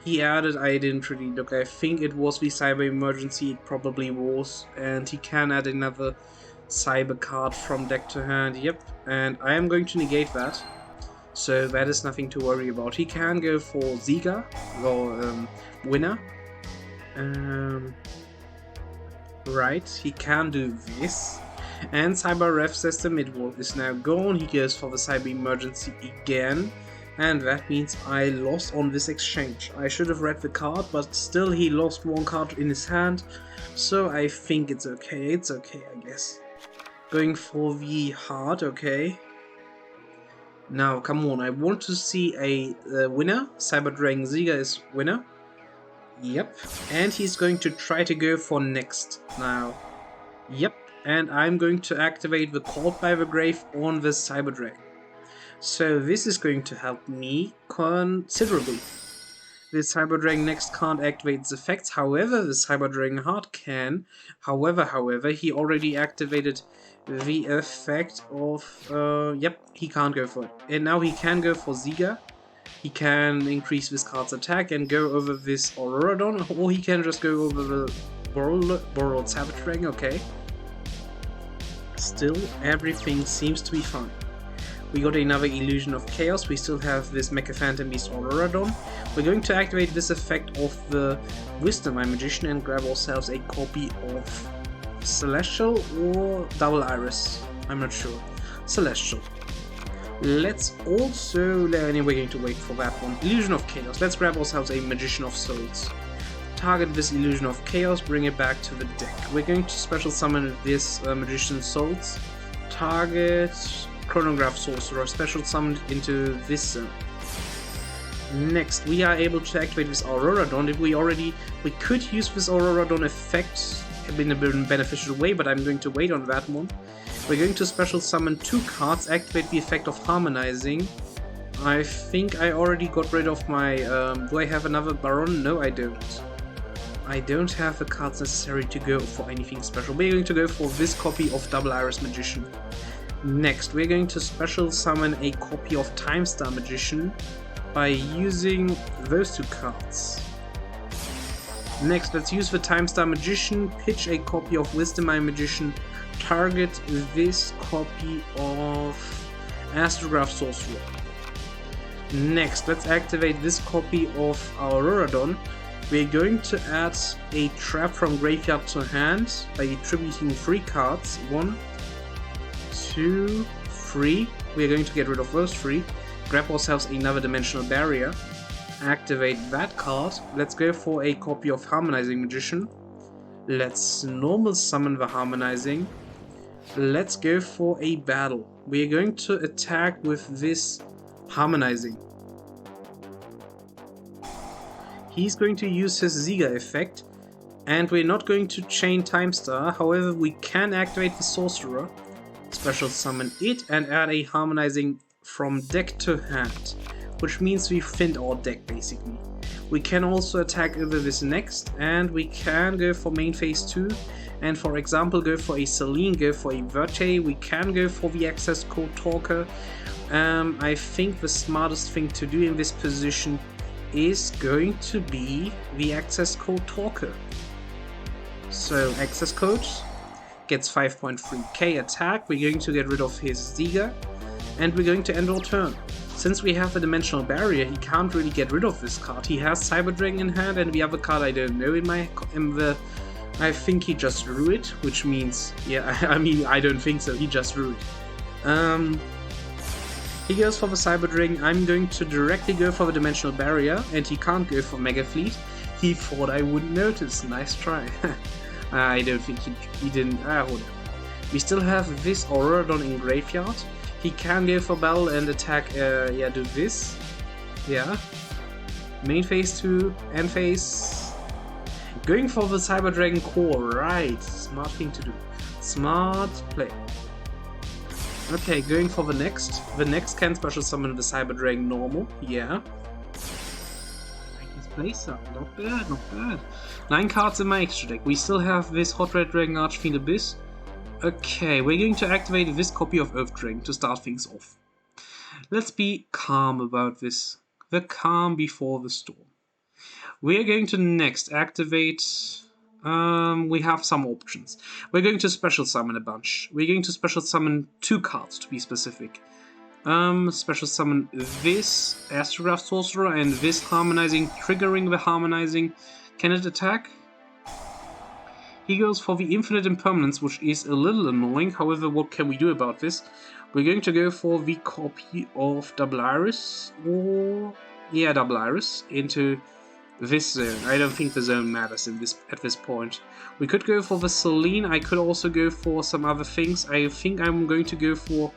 He added, I didn't really look, I think it was the Cyber Emergency, it probably was, and he can add another Cyber card from deck to hand, yep, and I am going to negate that, so that is nothing to worry about. He can go for Ziga, or Winner, right, he can do this, and Cyber Ref System, is now gone, he goes for the Cyber Emergency again. And that means I lost on this exchange. I should have read the card, but still he lost one card in his hand. So I think it's okay. It's okay, I guess. Going for the heart, okay. Now, come on. I want to see a winner. Cyber Dragon Ziga is winner. Yep. And he's going to try to go for next now. Yep. And I'm going to activate the Called by the Grave on the Cyber Dragon. So this is going to help me considerably. The Cyber Dragon next can't activate its effects, however the Cyber Dragon Heart can. However, he already activated the effect of... yep, he can't go for it. And now he can go for Ziga. He can increase this card's attack and go over this Auroradon, or he can just go over the Borrowed Savage Dragon, okay. Still, everything seems to be fine. We got another Illusion of Chaos, we still have this Mecha Phantom Beast Auroradon. We're going to activate this effect of the Wisdom Eye Magician and grab ourselves a copy of Celestial or Double Iris. I'm not sure. Celestial. Let's also... we're going to wait for that one. Illusion of Chaos. Let's grab ourselves a Magician of Souls. Target this Illusion of Chaos, bring it back to the deck. We're going to special summon this Magician Souls. Target... Chronograph Sorcerer, special summoned into this zone. Next, we are able to activate this Auroradon. We could use this Auroradon effect in a beneficial way, but I'm going to wait on that one. We're going to special summon 2 cards, activate the effect of Harmonizing. I think I already got rid of my... do I have another Baron? No, I don't. I don't have the cards necessary to go for anything special. We're going to go for this copy of Double Iris Magician. Next, we're going to special summon a copy of Time Star Magician by using those 2 cards. Next, let's use the Time Star Magician, pitch a copy of Wisdom Eye Magician, target this copy of Astrograph Sorcerer. Next, let's activate this copy of Auroradon. We're going to add a trap from graveyard to hand by attributing 3 cards. 1, 2, 3. We're going to get rid of those 3. Grab ourselves another Dimensional Barrier. Activate that card. Let's go for a copy of Harmonizing Magician. Let's normal summon the Harmonizing. Let's go for a battle. We're going to attack with this Harmonizing. He's going to use his Ziga effect. And we're not going to chain Time Star. However, we can activate the Sorcerer. Special summon it and add a Harmonizing from deck to hand, which means we thinned our deck basically. We can also attack either this next, and we can go for main phase 2 and for example go for a Celine, go for a Verte, we can go for the access code Talker. I think the smartest thing to do in this position is going to be the access code Talker. So access code gets 5.3k attack, we're going to get rid of his Ziga, and we're going to end our turn. Since we have a Dimensional Barrier, he can't really get rid of this card. He has Cyber Dragon in hand, and the other card I don't know I think he just drew it, which means, yeah, I mean, I don't think so, he just drew it. He goes for the Cyber Dragon, I'm going to directly go for the Dimensional Barrier, and he can't go for Mega Fleet. He thought I wouldn't notice, nice try. I don't think he didn't. Whatever. We still have this Auroradon in graveyard. He can go for battle and attack, yeah, do this. Yeah. Main phase 2, end phase. Going for the Cyber Dragon core, right. Smart thing to do. Smart play. Okay, going for the next. The next can special summon the Cyber Dragon normal, yeah. Play some, not bad, not bad. 9 cards in my extra deck. We still have this Hot Red Dragon Archfiend Abyss. Okay, we're going to activate this copy of Earth Dragon to start things off. Let's be calm about this. The calm before the storm. We are going to next activate... we have some options. We're going to special summon a bunch. We're going to special summon 2 cards to be specific. Special summon this Astrograph Sorcerer and this Harmonizing, triggering the Harmonizing. Can it attack? He goes for the Infinite Impermanence, which is a little annoying. However, what can we do about this? We're going to go for the copy of Double Iris, or... yeah, Double Iris, into this zone. I don't think the zone matters in this at this point. We could go for the Selene, I could also go for some other things. I think I'm going to go for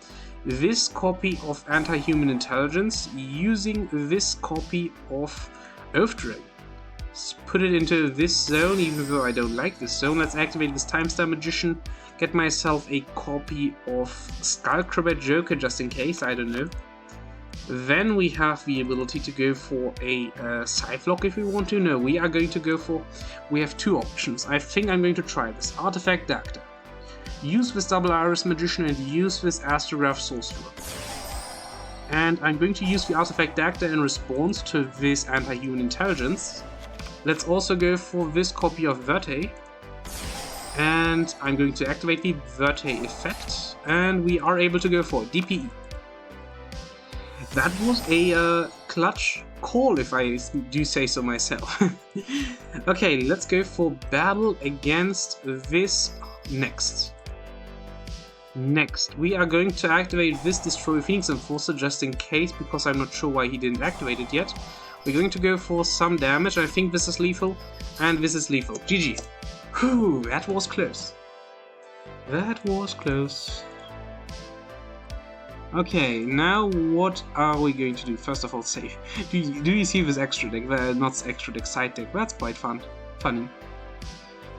this copy of Anti-Human Intelligence using this copy of Earth Dragon. Let's put it into this zone, even though I don't like this zone. Let's activate this Time Star Magician, get myself a copy of Skullcrabbat Joker just in case, I don't know. Then we have the ability to go for a Scythe if we want to. No, we are going to go for... we have 2 options. I think I'm going to try this. Artifact Dactyl. Use this Double Iris Magician and use this Astrograph Sorcerer. And I'm going to use the Artifact Dactyl in response to this Anti-Human Intelligence. Let's also go for this copy of Verte. And I'm going to activate the Verte effect. And we are able to go for DPE. That was a clutch call, if I do say so myself. Okay, let's go for battle against this next. Next, we are going to activate this Destroy Phoenix Enforcer just in case, because I'm not sure why he didn't activate it yet. We're going to go for some damage. I think this is lethal, and this is lethal. GG. Whew, that was close. That was close. Okay, now what are we going to do? First of all, save. Do you see this extra deck? Not extra deck, side deck. That's quite funny.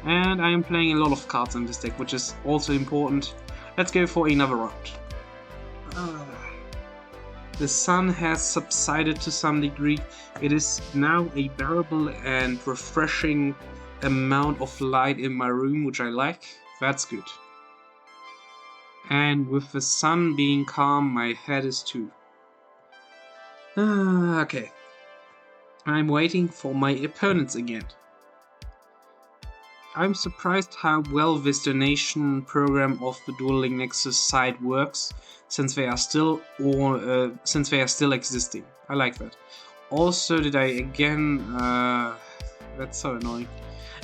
And I am playing a lot of cards in this deck, which is also important. Let's go for another round. The sun has subsided to some degree. It is now a bearable and refreshing amount of light in my room, which I like. That's good. And with the sun being calm, my head is too. Okay. I'm waiting for my opponents again. I'm surprised how well this donation program of the Dueling Nexus site works, since they are still existing. I like that. Also, did I again? That's so annoying.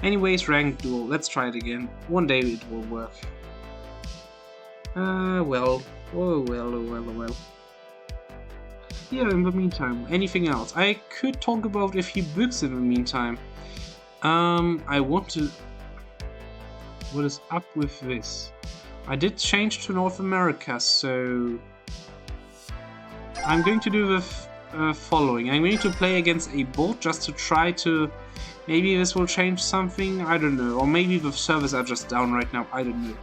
Anyways, ranked duel. Let's try it again. One day it will work. Well. Yeah, in the meantime, anything else? I could talk about a few books in the meantime. I want to... What is up with this? I did change to North America, so... I'm going to do the following. I'm going to play against a bot just to try to... Maybe this will change something, I don't know. Or maybe the servers are just down right now, I don't know.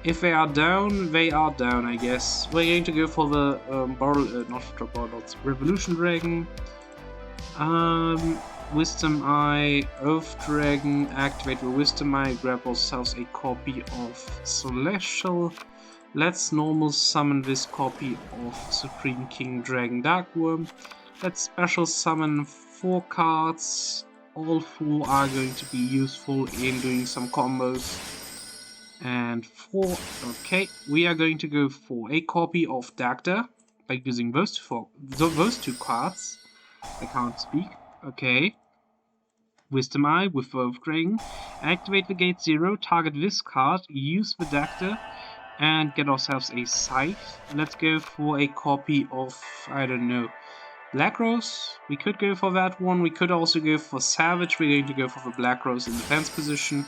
If they are down, they are down, I guess. We're going to go for the Revolution Dragon. Wisdom Eye, Earth Dragon, activate the Wisdom Eye, grab ourselves a copy of Celestial. Let's normal summon this copy of Supreme King Dragon Darkworm. Let's special summon 4 cards. All 4 are going to be useful in doing some combos. And 4, okay, we are going to go for a copy of Dactyl by using those 2 cards. I can't speak. Okay. Wisdom Eye with Earth Dragon. Activate the Gate 0, target this card, use the Dactyl, and get ourselves a Scythe. Let's go for a copy of, I don't know, Black Rose. We could go for that one. We could also go for Savage. We're going to go for the Black Rose in defense position.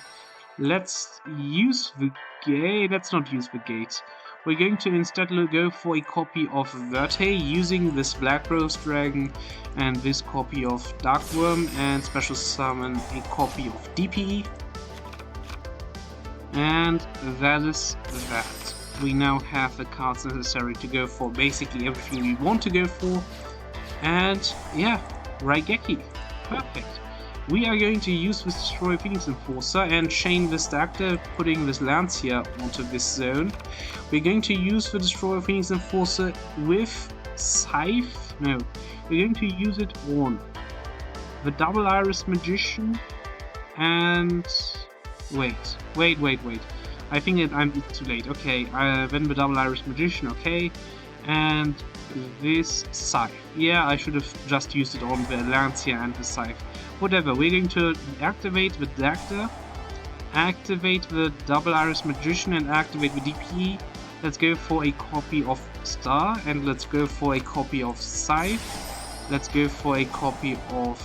Let's use the gate. Let's not use the gate. We're going to instead go for a copy of Verte using this Black Rose Dragon and this copy of Darkworm, and special summon a copy of DPE. And that is that. We now have the cards necessary to go for basically everything we want to go for. And yeah, Raigeki. Perfect. We are going to use this Destroy Phoenix Enforcer and chain this Dactyl, putting this Lancia onto this zone. We're going to use the Destroy Phoenix Enforcer with Scythe. No, we're going to use it on the Double Iris Magician and... Wait. I think I'm too late. Okay, then the Double Iris Magician, okay. And this Scythe. Yeah, I should have just used it on the Lancia and the Scythe. Whatever, we're going to activate the Dactyl, activate the Double Iris Magician and activate the DPE. Let's go for a copy of Star and let's go for a copy of Scythe. Let's go for a copy of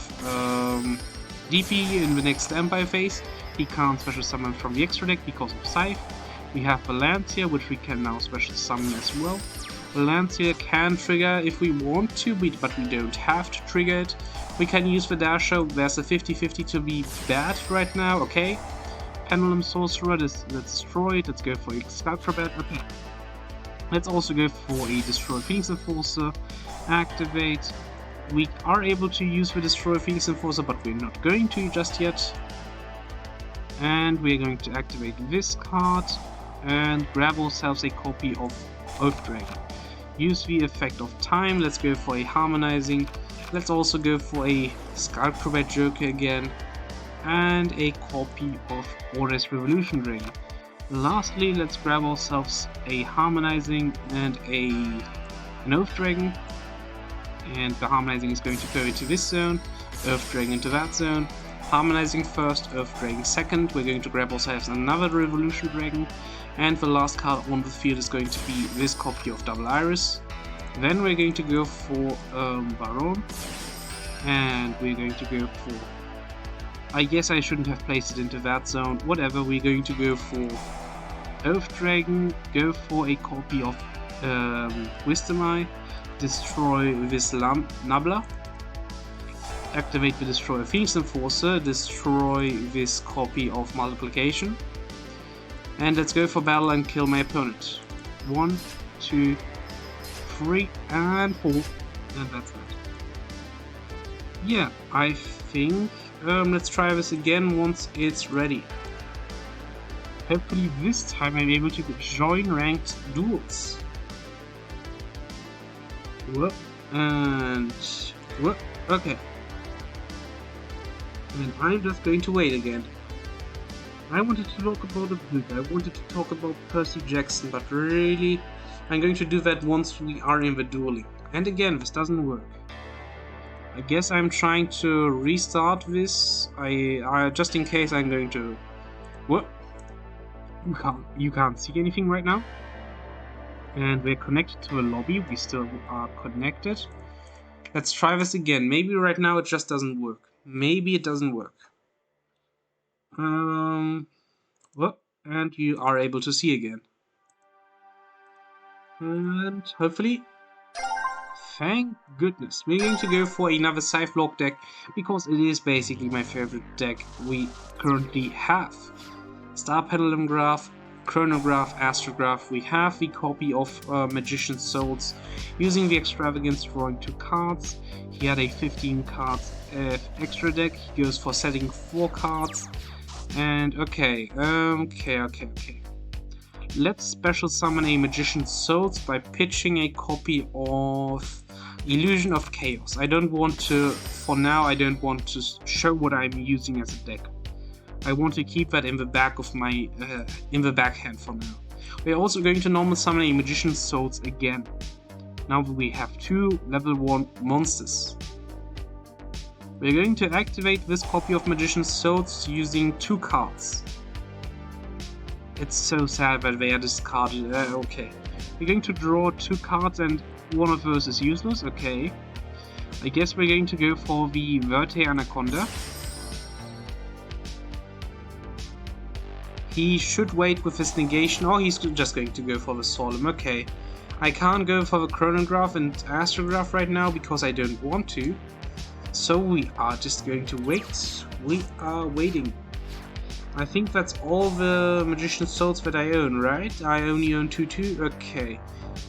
DPE in the next Empire phase. He can't special summon from the extra deck because of Scythe. We have the Lancia, which we can now special summon as well. The Lancia can trigger if we want to, but we don't have to trigger it. We can use the Dasher. There's a 50-50 to be bad right now, okay. Pendulum Sorcerer, let's destroy it. Let's go for a Sculptrabat, okay. Let's also go for a Destroy Phoenix Enforcer. Activate. We are able to use the Destroy Phoenix Enforcer, but we're not going to just yet. And we're going to activate this card and grab ourselves a copy of Oath Dragon. Use the effect of time. Let's go for a Harmonizing. Let's also go for a Sculptrabat Joker again and a copy of Order's Revolution Dragon. Lastly, let's grab ourselves a Harmonizing and an Oath Dragon. And the Harmonizing is going to go into this zone, Earth Dragon into that zone. Harmonizing first, Earth Dragon second. We're going to grab ourselves another Revolution Dragon. And the last card on the field is going to be this copy of Double Iris. Then we're going to go for Baron. And we're going to go for... I guess I shouldn't have placed it into that zone. Whatever, we're going to go for Earth Dragon. Go for a copy of Wisdom Eye. Destroy this Nabla. Activate the Destroy Phoenix Enforcer. Destroy this copy of Multiplication. And let's go for battle and kill my opponent. 1, 2, 3, and 4. And that's that. Yeah, I think... let's try this again once it's ready. Hopefully this time I'm able to join ranked duels. Whoop, and... whoop, okay. And I'm just going to wait again. I wanted to talk about a book, I wanted to talk about Percy Jackson, but really, I'm going to do that once we are in the dueling. And again, this doesn't work. I guess I'm trying to restart this. I just in case I'm going to... What? You can't see anything right now. And we're connected to a lobby. We still are connected. Let's try this again. Maybe right now it just doesn't work. Maybe it doesn't work. Well, and you are able to see again. And hopefully, thank goodness, we're going to go for another Scythe block deck because it is basically my favorite deck we currently have. Star Pendulum Graph, Chronograph, Astrograph. We have the copy of Magician's Souls using the Extravagance, drawing 2 cards. He had a 15 cards extra deck. He goes for setting 4 cards. And okay. Let's special summon a Magician's Souls by pitching a copy of Illusion of Chaos. I don't want to, for now, I don't want to show what I'm using as a deck. I want to keep that in the back of my, in the backhand for now. We're also going to normal summon a Magician's Souls again. Now we have 2 level 1 monsters. We're going to activate this copy of Magician's Souls using 2 cards. It's so sad that they are discarded. Okay. We're going to draw 2 cards and one of those is useless. Okay. I guess we're going to go for the Verte Anaconda. He should wait with his negation, or he's just going to go for the Solemn. Okay. I can't go for the Chronograph and Astrograph right now because I don't want to. So we are just going to wait. We are waiting. I think that's all the Magician's Souls that I own, right? I only own 2. Okay.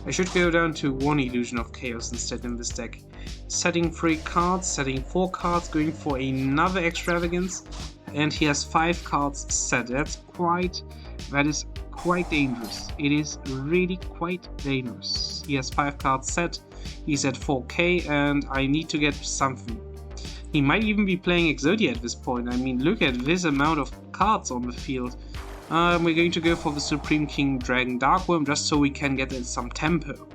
I should go down to 1 Illusion of Chaos instead in this deck. Setting 3 cards, setting 4 cards, going for another Extravagance. And he has 5 cards set. That is quite dangerous. It is really quite dangerous. He has 5 cards set. He's at 4k and I need to get something. He might even be playing Exodia at this point. I mean, look at this amount of cards on the field. We're going to go for the Supreme King Dragon Darkworm just so we can get some tempo.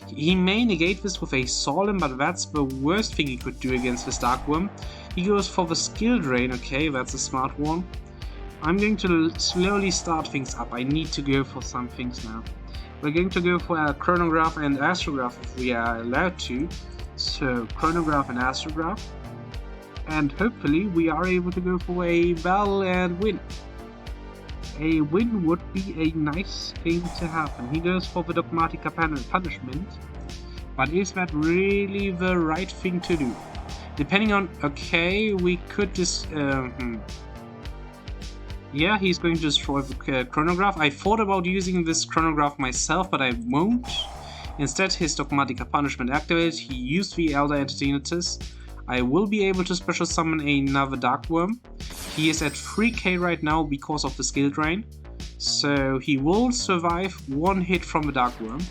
He may negate this with a Solemn, but that's the worst thing he could do against this Darkworm. He goes for the Skill Drain. Okay, that's a smart one. I'm going to slowly start things up. I need to go for some things now. We're going to go for a Chronograph and Astrograph if we are allowed to. So, Chronograph and Astrograph. And hopefully we are able to go for a battle and win. A win would be a nice thing to happen. He goes for the Dogmatica Punishment. But is that really the right thing to do? Depending on... Okay, we could just... Yeah, he's going to destroy the Chronograph. I thought about using this Chronograph myself, but I won't. Instead, his Dogmatica Punishment activated. He used the Elder Entity Notice. I will be able to special summon another Darkworm. He is at 3k right now because of the Skill Drain. So he will survive 1 hit from the Darkworm.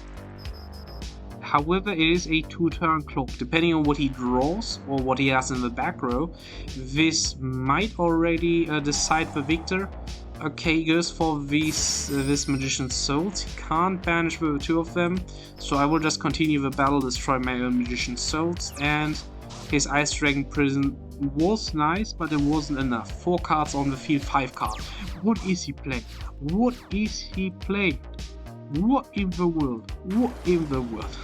However, it is a 2-turn clock. Depending on what he draws or what he has in the back row, this might already decide the victor. Okay, he goes for this Magician's Souls. He can't banish the 2 of them. So I will just continue the battle, destroy my own Magician's Souls, and his Ice Dragon Prison was nice, but it wasn't enough. 4 cards on the field, 5 cards. What is he playing? What is he playing? What in the world? What in the world?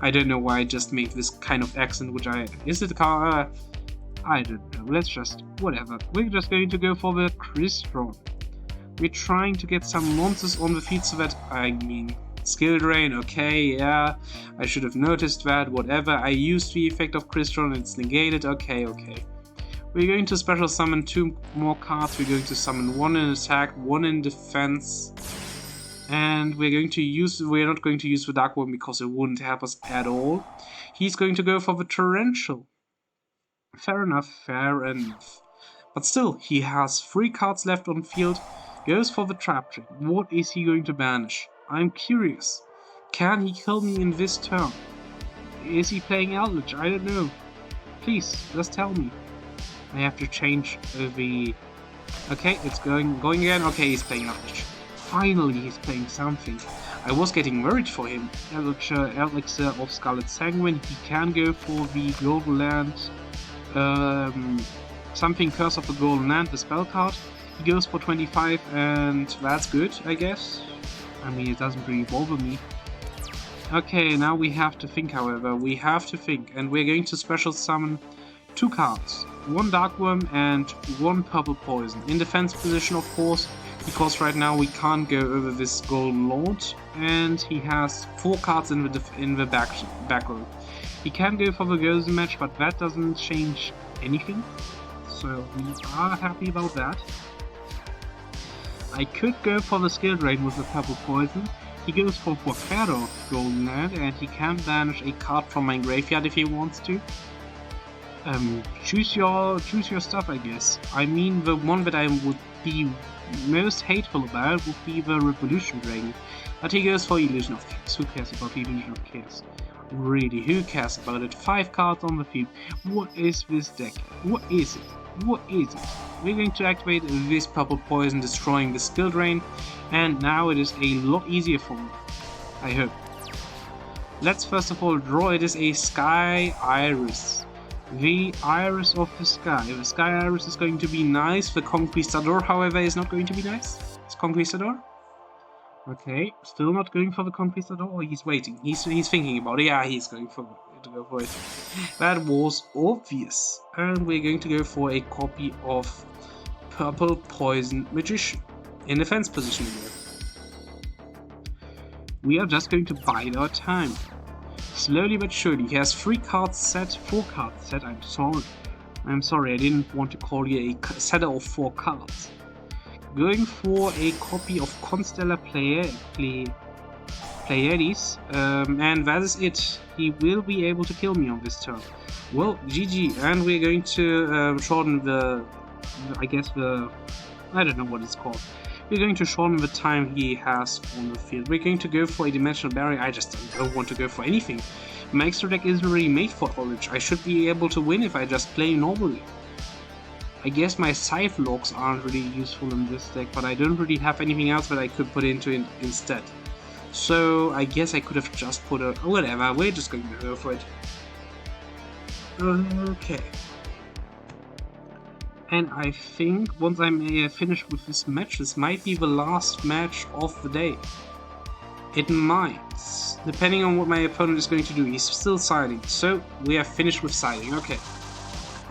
I don't know why I just made this kind of accent, which is it a car? I don't know. Let's just... whatever. We're just going to go for the Crystron. We're trying to get some monsters on the field so that... I mean... Skill Drain, okay, yeah. I should have noticed that, whatever. I used the effect of Crystron, it's negated, okay. We're going to special summon 2 more cards. We're going to summon 1 in attack, 1 in defense. And we're not going to use the Darkworm because it wouldn't help us at all. He's going to go for the Torrential. Fair enough. But still, he has 3 cards left on field. Goes for the Trap Trick. What is he going to banish? I'm curious. Can he kill me in this turn? Is he playing Eldritch? I don't know. Please, just tell me. I have to change the... Okay, it's going again. Okay, he's playing Eldritch. Finally, he's playing something. I was getting worried for him. Elixir of Scarlet Sanguine. He can go for the Golden Land. Something Curse of the Golden Land, the spell card. He goes for 25 and that's good, I guess. I mean, it doesn't really bother me. Okay, now we have to think, however. We have to think, and we're going to special summon 2 cards. 1 Darkworm and 1 Purple Poison. In defense position, of course, because right now we can't go over this Golden Lord, and he has 4 cards in the back row. He can go for the Ghost match, but that doesn't change anything. So we are happy about that. I could go for the Skill Drain with the Purple Poison. He goes for Forfero Golden Land, and he can banish a card from my graveyard if he wants to. Choose your stuff, I guess. I mean, the one that I would be most hateful about would be the Revolution Dragon. But he goes for Illusion of Chaos. Who cares about Illusion of Chaos? Really, who cares about it? 5 cards on the field. What is this deck? What is it? What is it? We're going to activate this Purple Poison, destroying the Skill Drain, and now it is a lot easier for me. I hope. Let's first of all draw. It is a Sky Iris. The Iris of the Sky. The Sky Iris is going to be nice. The Conquistador, however, is not going to be nice. It's Conquistador. Okay, still not going for the Conquistador. Oh, he's waiting. He's thinking about it. Yeah, he's going for to go for it. That was obvious. And we're going to go for a copy of Purple Poison Magician. in defense position again. We are just going to bide our time. Slowly but surely. He has 4 cards set. I'm sorry, I didn't want to call you a setter of 4 cards. Going for a copy of Constellar Pleiades, and that is it. He will be able to kill me on this turn. Well, GG, and we're going to shorten I don't know what it's called. We're going to shorten the time he has on the field. We're going to go for a Dimensional Barrier. I just don't want to go for anything. My extra deck isn't really made for College. I should be able to win if I just play normally. I guess my Scythe Logs aren't really useful in this deck, but I don't really have anything else that I could put into it instead. So I guess I could have just put a... whatever, we're just going to go for it. Okay. And I think once I'm finished with this match, this might be the last match of the day. It might, depending on what my opponent is going to do. He's still siding, so we are finished with siding. Okay.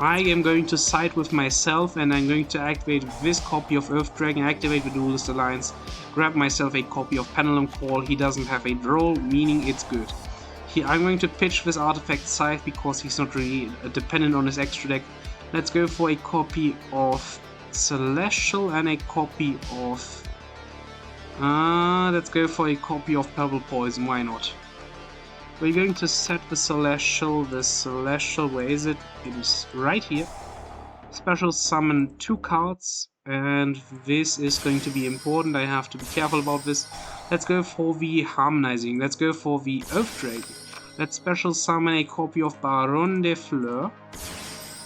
I am going to side with myself, and I'm going to activate this copy of Earth Dragon, activate the Duelist Alliance, grab myself a copy of Pendulum Call. He doesn't have a draw, meaning it's good. I'm going to pitch this artifact Scythe because he's not really dependent on his extra deck. Let's go for a copy of Celestial and a copy of... let's go for a copy of Purple Poison, why not? We're going to set the Celestial, where is it? It is right here. Special summon 2 cards, and this is going to be important, I have to be careful about this. Let's go for the Harmonizing, let's go for the Earth Dragon. Let's special summon a copy of Baron de Fleur.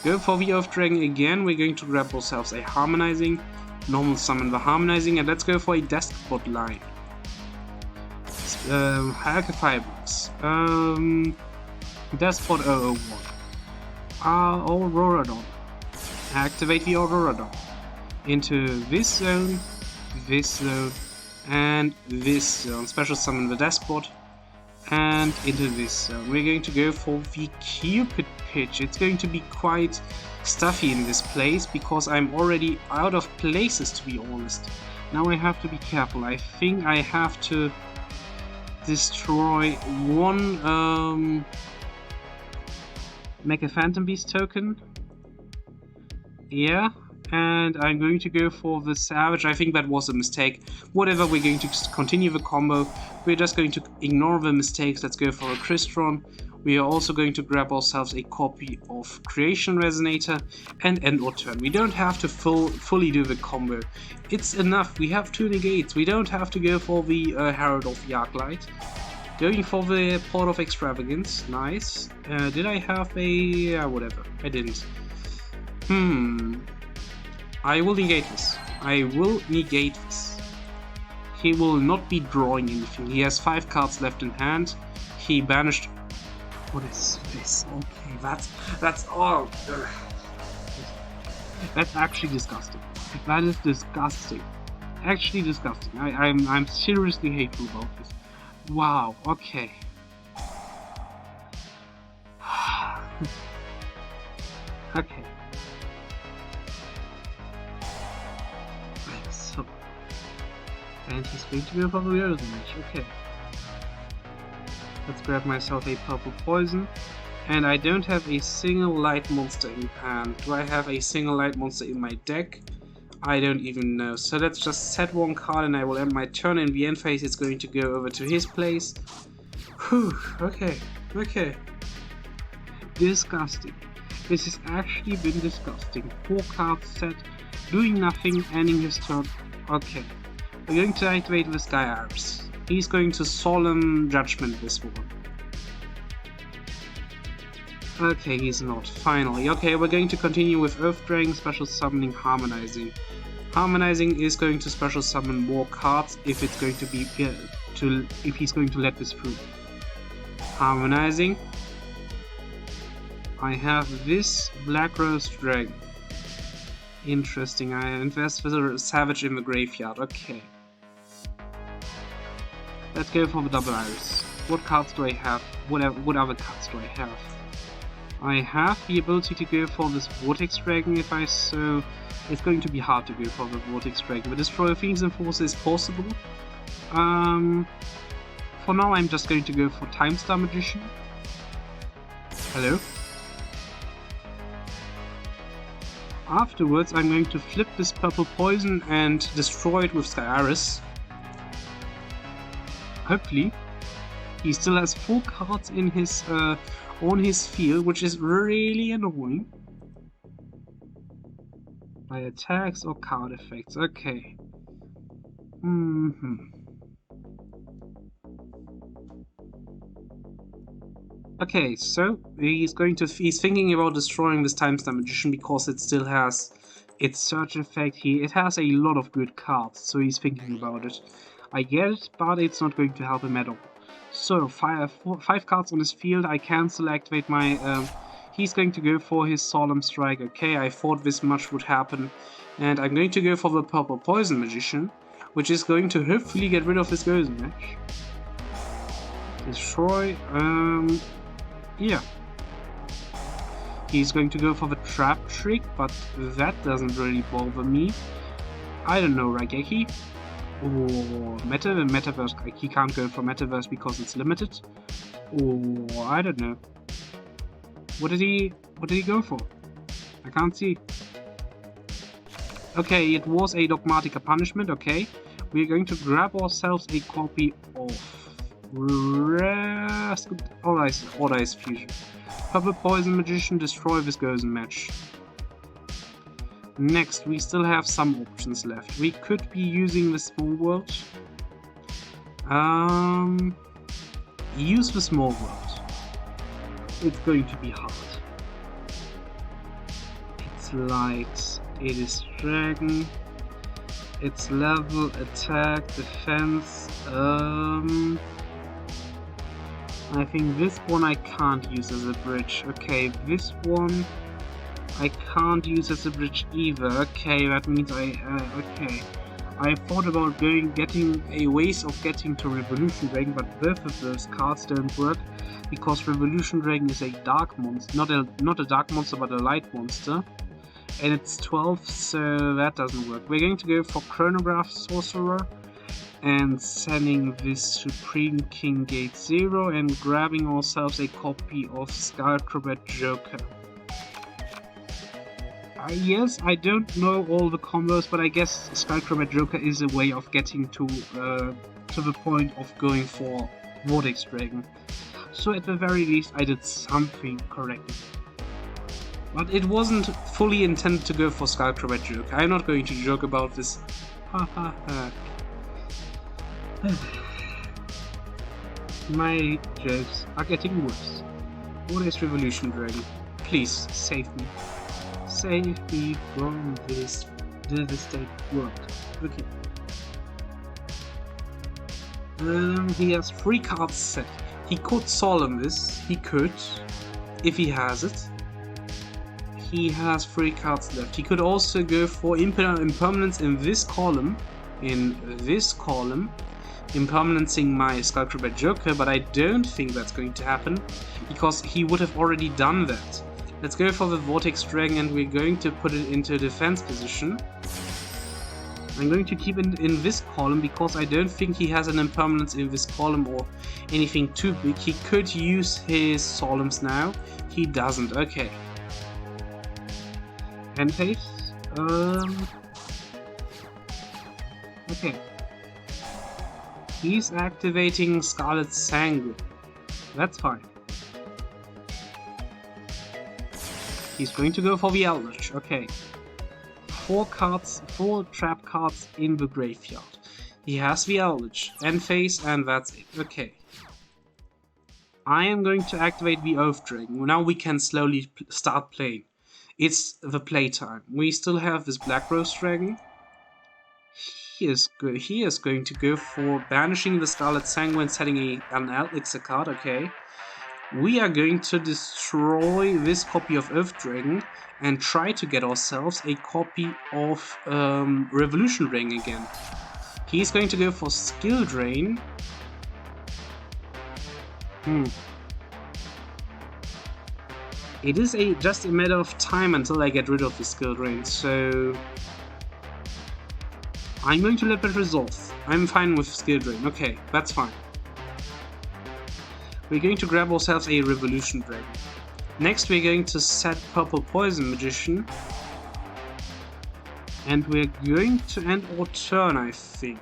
Go for the Earth Dragon again, we're going to grab ourselves a Harmonizing, normal summon the Harmonizing, and let's go for a Despot line. Hierarchy Firebox. Despot 001. Auroradon. Activate the Auroradon. Into this zone, and this zone. Special summon the Despot. And into this zone. We're going to go for the Cupid Pitch. It's going to be quite stuffy in this place because I'm already out of places, to be honest. Now I have to be careful. I think I have to destroy one Mecha Phantom Beast token. Yeah, and I'm going to go for the Savage. I think that was a mistake. Whatever, we're going to continue the combo. We're just going to ignore the mistakes. Let's go for a Crystron. We are also going to grab ourselves a copy of Creation Resonator and end our turn. We don't have to fully do the combo. It's enough. We have 2 negates. We don't have to go for the Herald of the Arclight. Going for the Port of Extravagance. Nice. Did I have a... whatever. I didn't. I will negate this. He will not be drawing anything. He has 5 cards left in hand. He banished... What is this? Okay, that's all. That's actually disgusting. That is disgusting. Actually disgusting. I'm seriously hateful about this. Wow. Okay. Okay. So, and he's going to go for the other match. Okay. Let's grab myself a Purple Poison. And I don't have a single light monster in hand. Do I have a single light monster in my deck? I don't even know. So let's just set 1 card and I will end my turn. In the end phase it's going to go over to his place. Whew, okay. Disgusting. This has actually been disgusting. 4 cards set, doing nothing, ending his turn. Okay. We're going to activate the Sky Iris. He's going to Solemn Judgment this one. Okay, he's not. Finally. Okay, we're going to continue with Earth Dragon, special summoning Harmonizing. Harmonizing is going to special summon more cards if it's going to be if he's going to let this through. Harmonizing. I have this Black Rose Dragon. Interesting. I invest with a Savage in the graveyard. Okay. Let's go for the Double Iris. What cards do I have? What other cards do I have? I have the ability to go for this Vortex Dragon if I so. It's going to be hard to go for the Vortex Dragon, but Destroyer Phoenix Enforcer is possible. For now I'm just going to go for Time Star Magician. Hello? Afterwards I'm going to flip this purple poison and destroy it with Skyris. Hopefully. He still has 4 cards in his on his field, which is really annoying. By attacks or card effects, okay. Okay, so he's thinking about destroying this Time Star Magician because it still has its search effect. It has a lot of good cards, so he's thinking about it. I get it, but it's not going to help him at all. So 5 cards on his field. I cancel, activate my. He's going to go for his Solemn Strike. Okay, I thought this much would happen, and I'm going to go for the Purple Poison Magician, which is going to hopefully get rid of his Gozen Match. Destroy. Yeah. He's going to go for the Trap Trick, but that doesn't really bother me. I don't know, Raigeki. Or Metaverse. He can't go for Metaverse because it's limited. Or I don't know. What did he go for? I can't see. Okay, it was a Dogmatica Punishment. Okay, we're going to grab ourselves a copy of Order Ice Fusion. Purple Poison Magician, destroy this Gozen Match. Next, we still have some options left. We could be using the Small World. Use the Small World. It's going to be hard. It's light. It is Dragon. It's level, attack, defense. I think this one I can't use as a bridge. Okay, this one I can't use as a bridge either. Okay, that means okay. I thought about getting a ways of getting to Revolution Dragon, but both of those cards don't work because Revolution Dragon is a dark monster, not a dark monster, but a light monster, and it's 12, so that doesn't work. We're going to go for Chronograph Sorcerer and sending this Supreme King Gate 0 and grabbing ourselves a copy of Skullcrobat Joker. Yes, I don't know all the combos, but I guess Skullcrobat Joker is a way of getting to the point of going for Vortex Dragon. So at the very least I did something correctly. But it wasn't fully intended to go for Skullcrobat Joker. I'm not going to joke about this. Ha ha ha. My jokes are getting worse. What is Revolution Dragon? Please, save me. Save me from this devastating world. Okay. He has 3 cards set. He could Solemn this. He could, if he has it. He has 3 cards left. He could also go for Impermanence in this column. Impermanencing my Skullcrobat Joker, but I don't think that's going to happen because he would have already done that. Let's go for the Vortex Dragon and we're going to put it into defense position. I'm going to keep it in this column because I don't think he has an impermanence in this column or anything too big. He could use his Solemns now. He doesn't. Okay. Hand phase. Okay. He's activating Scarlet Sanguine. That's fine. He's going to go for the Eldritch. Okay. 4 trap cards in the graveyard. He has the Eldritch, end phase, and that's it. Okay. I am going to activate the Oath Dragon. Now we can slowly start playing. It's the playtime. We still have this Black Rose Dragon. He is going to go for banishing the Scarlet Sanguine, setting an Elixir card. Okay. We are going to destroy this copy of Oath Dragon and try to get ourselves a copy of Revolution Dragon again. He's going to go for Skill Drain. It is just a matter of time until I get rid of the skill drain, so I'm going to let that resolve. I'm fine with skill drain. Okay, that's fine. We're going to grab ourselves a Revolution Dragon. Next we're going to set Purple Poison Magician. And we're going to end our turn, I think.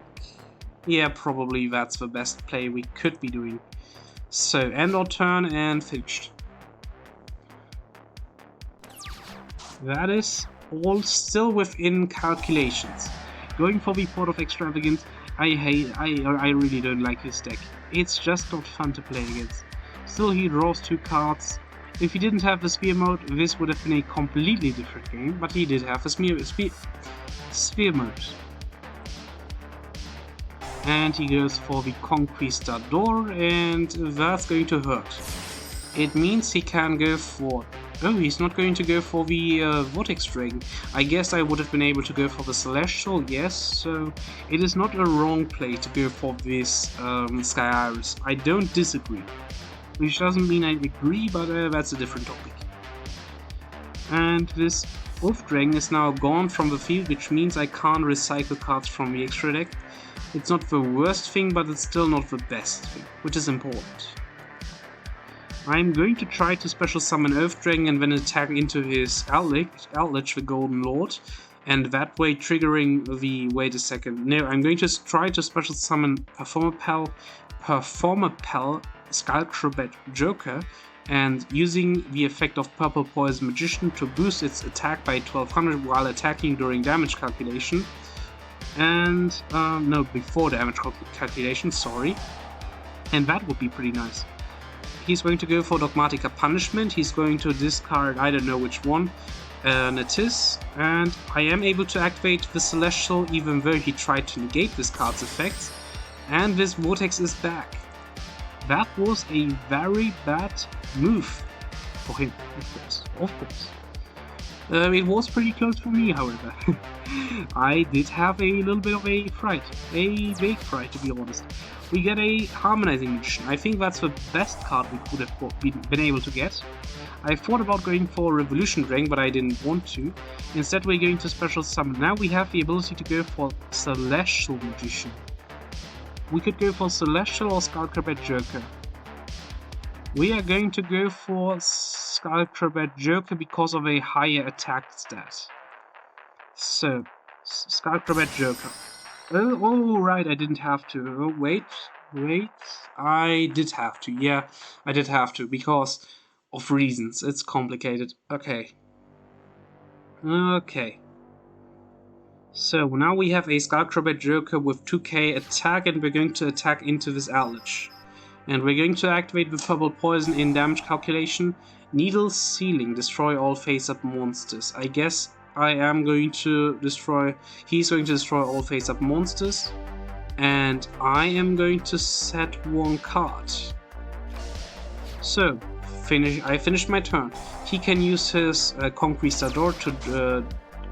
Yeah, probably that's the best play we could be doing. So, end our turn and finished. That is all still within calculations. Going for the Port of Extravagance, I really don't like this deck. It's just not fun to play against. Still, he draws 2 cards. If he didn't have the Sphere mode, this would have been a completely different game, but he did have the Sphere mode. And he goes for the Conquistador, and that's going to hurt. It means he can go for... Oh, he's not going to go for the Vortex Dragon. I guess I would have been able to go for the Celestial, yes, so it is not a wrong play to go for this Sky Iris. I don't disagree. Which doesn't mean I agree, but that's a different topic. And this Wolf Dragon is now gone from the field, which means I can't recycle cards from the extra deck. It's not the worst thing, but it's still not the best thing, which is important. I'm going to try to special summon Earth Dragon and then attack into his Outlich, the Golden Lord, and that way triggering the... wait a second. No, I'm going to try to special summon Performapal Skullcrobat Joker, and using the effect of Purple Poison Magician to boost its attack by 1200 while attacking during damage calculation. And, no, before damage calculation, sorry. And that would be pretty nice. He's going to go for Dogmatica Punishment, he's going to discard, I don't know which one, Natis, and I am able to activate the Celestial even though he tried to negate this card's effects, and this Vortex is back. That was a very bad move for him, of course. It was pretty close for me, however. I did have a little bit of a fright, a big fright to be honest. We get a Harmonizing Magician. I think that's the best card we could have been able to get. I thought about going for Revolution Dragon, but I didn't want to. Instead we're going to special summon. Now we have the ability to go for Celestial Magician. We could go for Celestial or Skullcrobat Joker. We are going to go for Skullcrobat Joker because of a higher attack stat. So, Skullcrobat Joker. Oh, right, I didn't have to. Oh, wait. I did have to. Yeah, I did have to because of reasons. It's complicated. Okay. So, now we have a Skullcrobat Joker with 2k attack, and we're going to attack into this Outlich. And we're going to activate the Purple Poison in damage calculation. Needle Sealing, destroy all face-up monsters. I guess I am going to destroy... he's going to destroy all face-up monsters. And I am going to set 1 card. So, I finished my turn. He can use his Conquistador to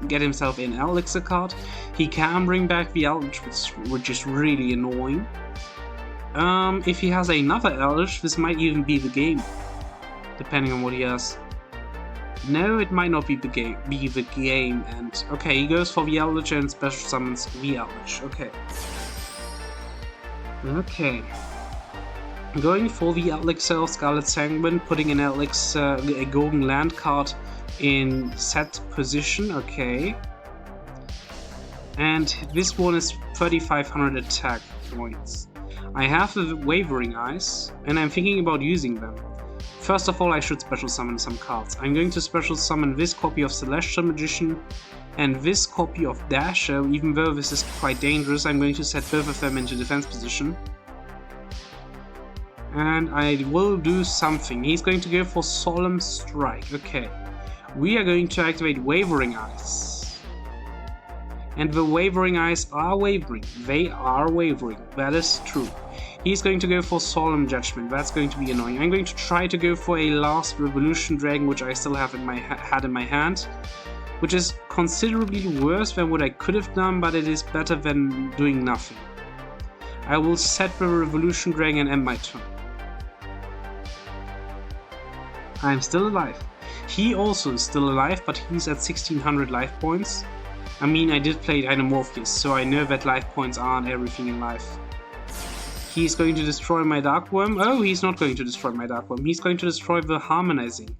get himself an Elixir card. He can bring back the Eldritch, which is really annoying. If he has another Eldritch, this might even be the game, depending on what he has. No, it might not be the game. And okay, he goes for the Eldritch and special summons the Eldritch. Okay. Going for the Elixir of Scarlet Sanguine, putting an Elixir, a golden land card in set position. Okay. And this one is 3500 attack points. I have the Wavering Eyes, and I'm thinking about using them. First of all, I should special summon some cards. I'm going to special summon this copy of Celestial Magician and this copy of Dasher. Even though this is quite dangerous, I'm going to set both of them into defense position. And I will do something. He's going to go for Solemn Strike. Okay. We are going to activate Wavering Eyes. And the Wavering Eyes are wavering. They are wavering. That is true. He's going to go for Solemn Judgment. That's going to be annoying. I'm going to try to go for a last Revolution Dragon, which I still have in my hand, which is considerably worse than what I could have done, but it is better than doing nothing. I will set the Revolution Dragon and end my turn. I'm still alive. He also is still alive, but he's at 1600 life points. I mean, I did play Dynamorpheus, so I know that life points aren't everything in life. He's going to destroy my Dark Worm. Oh, he's not going to destroy my Dark Worm. He's going to destroy the Harmonizing.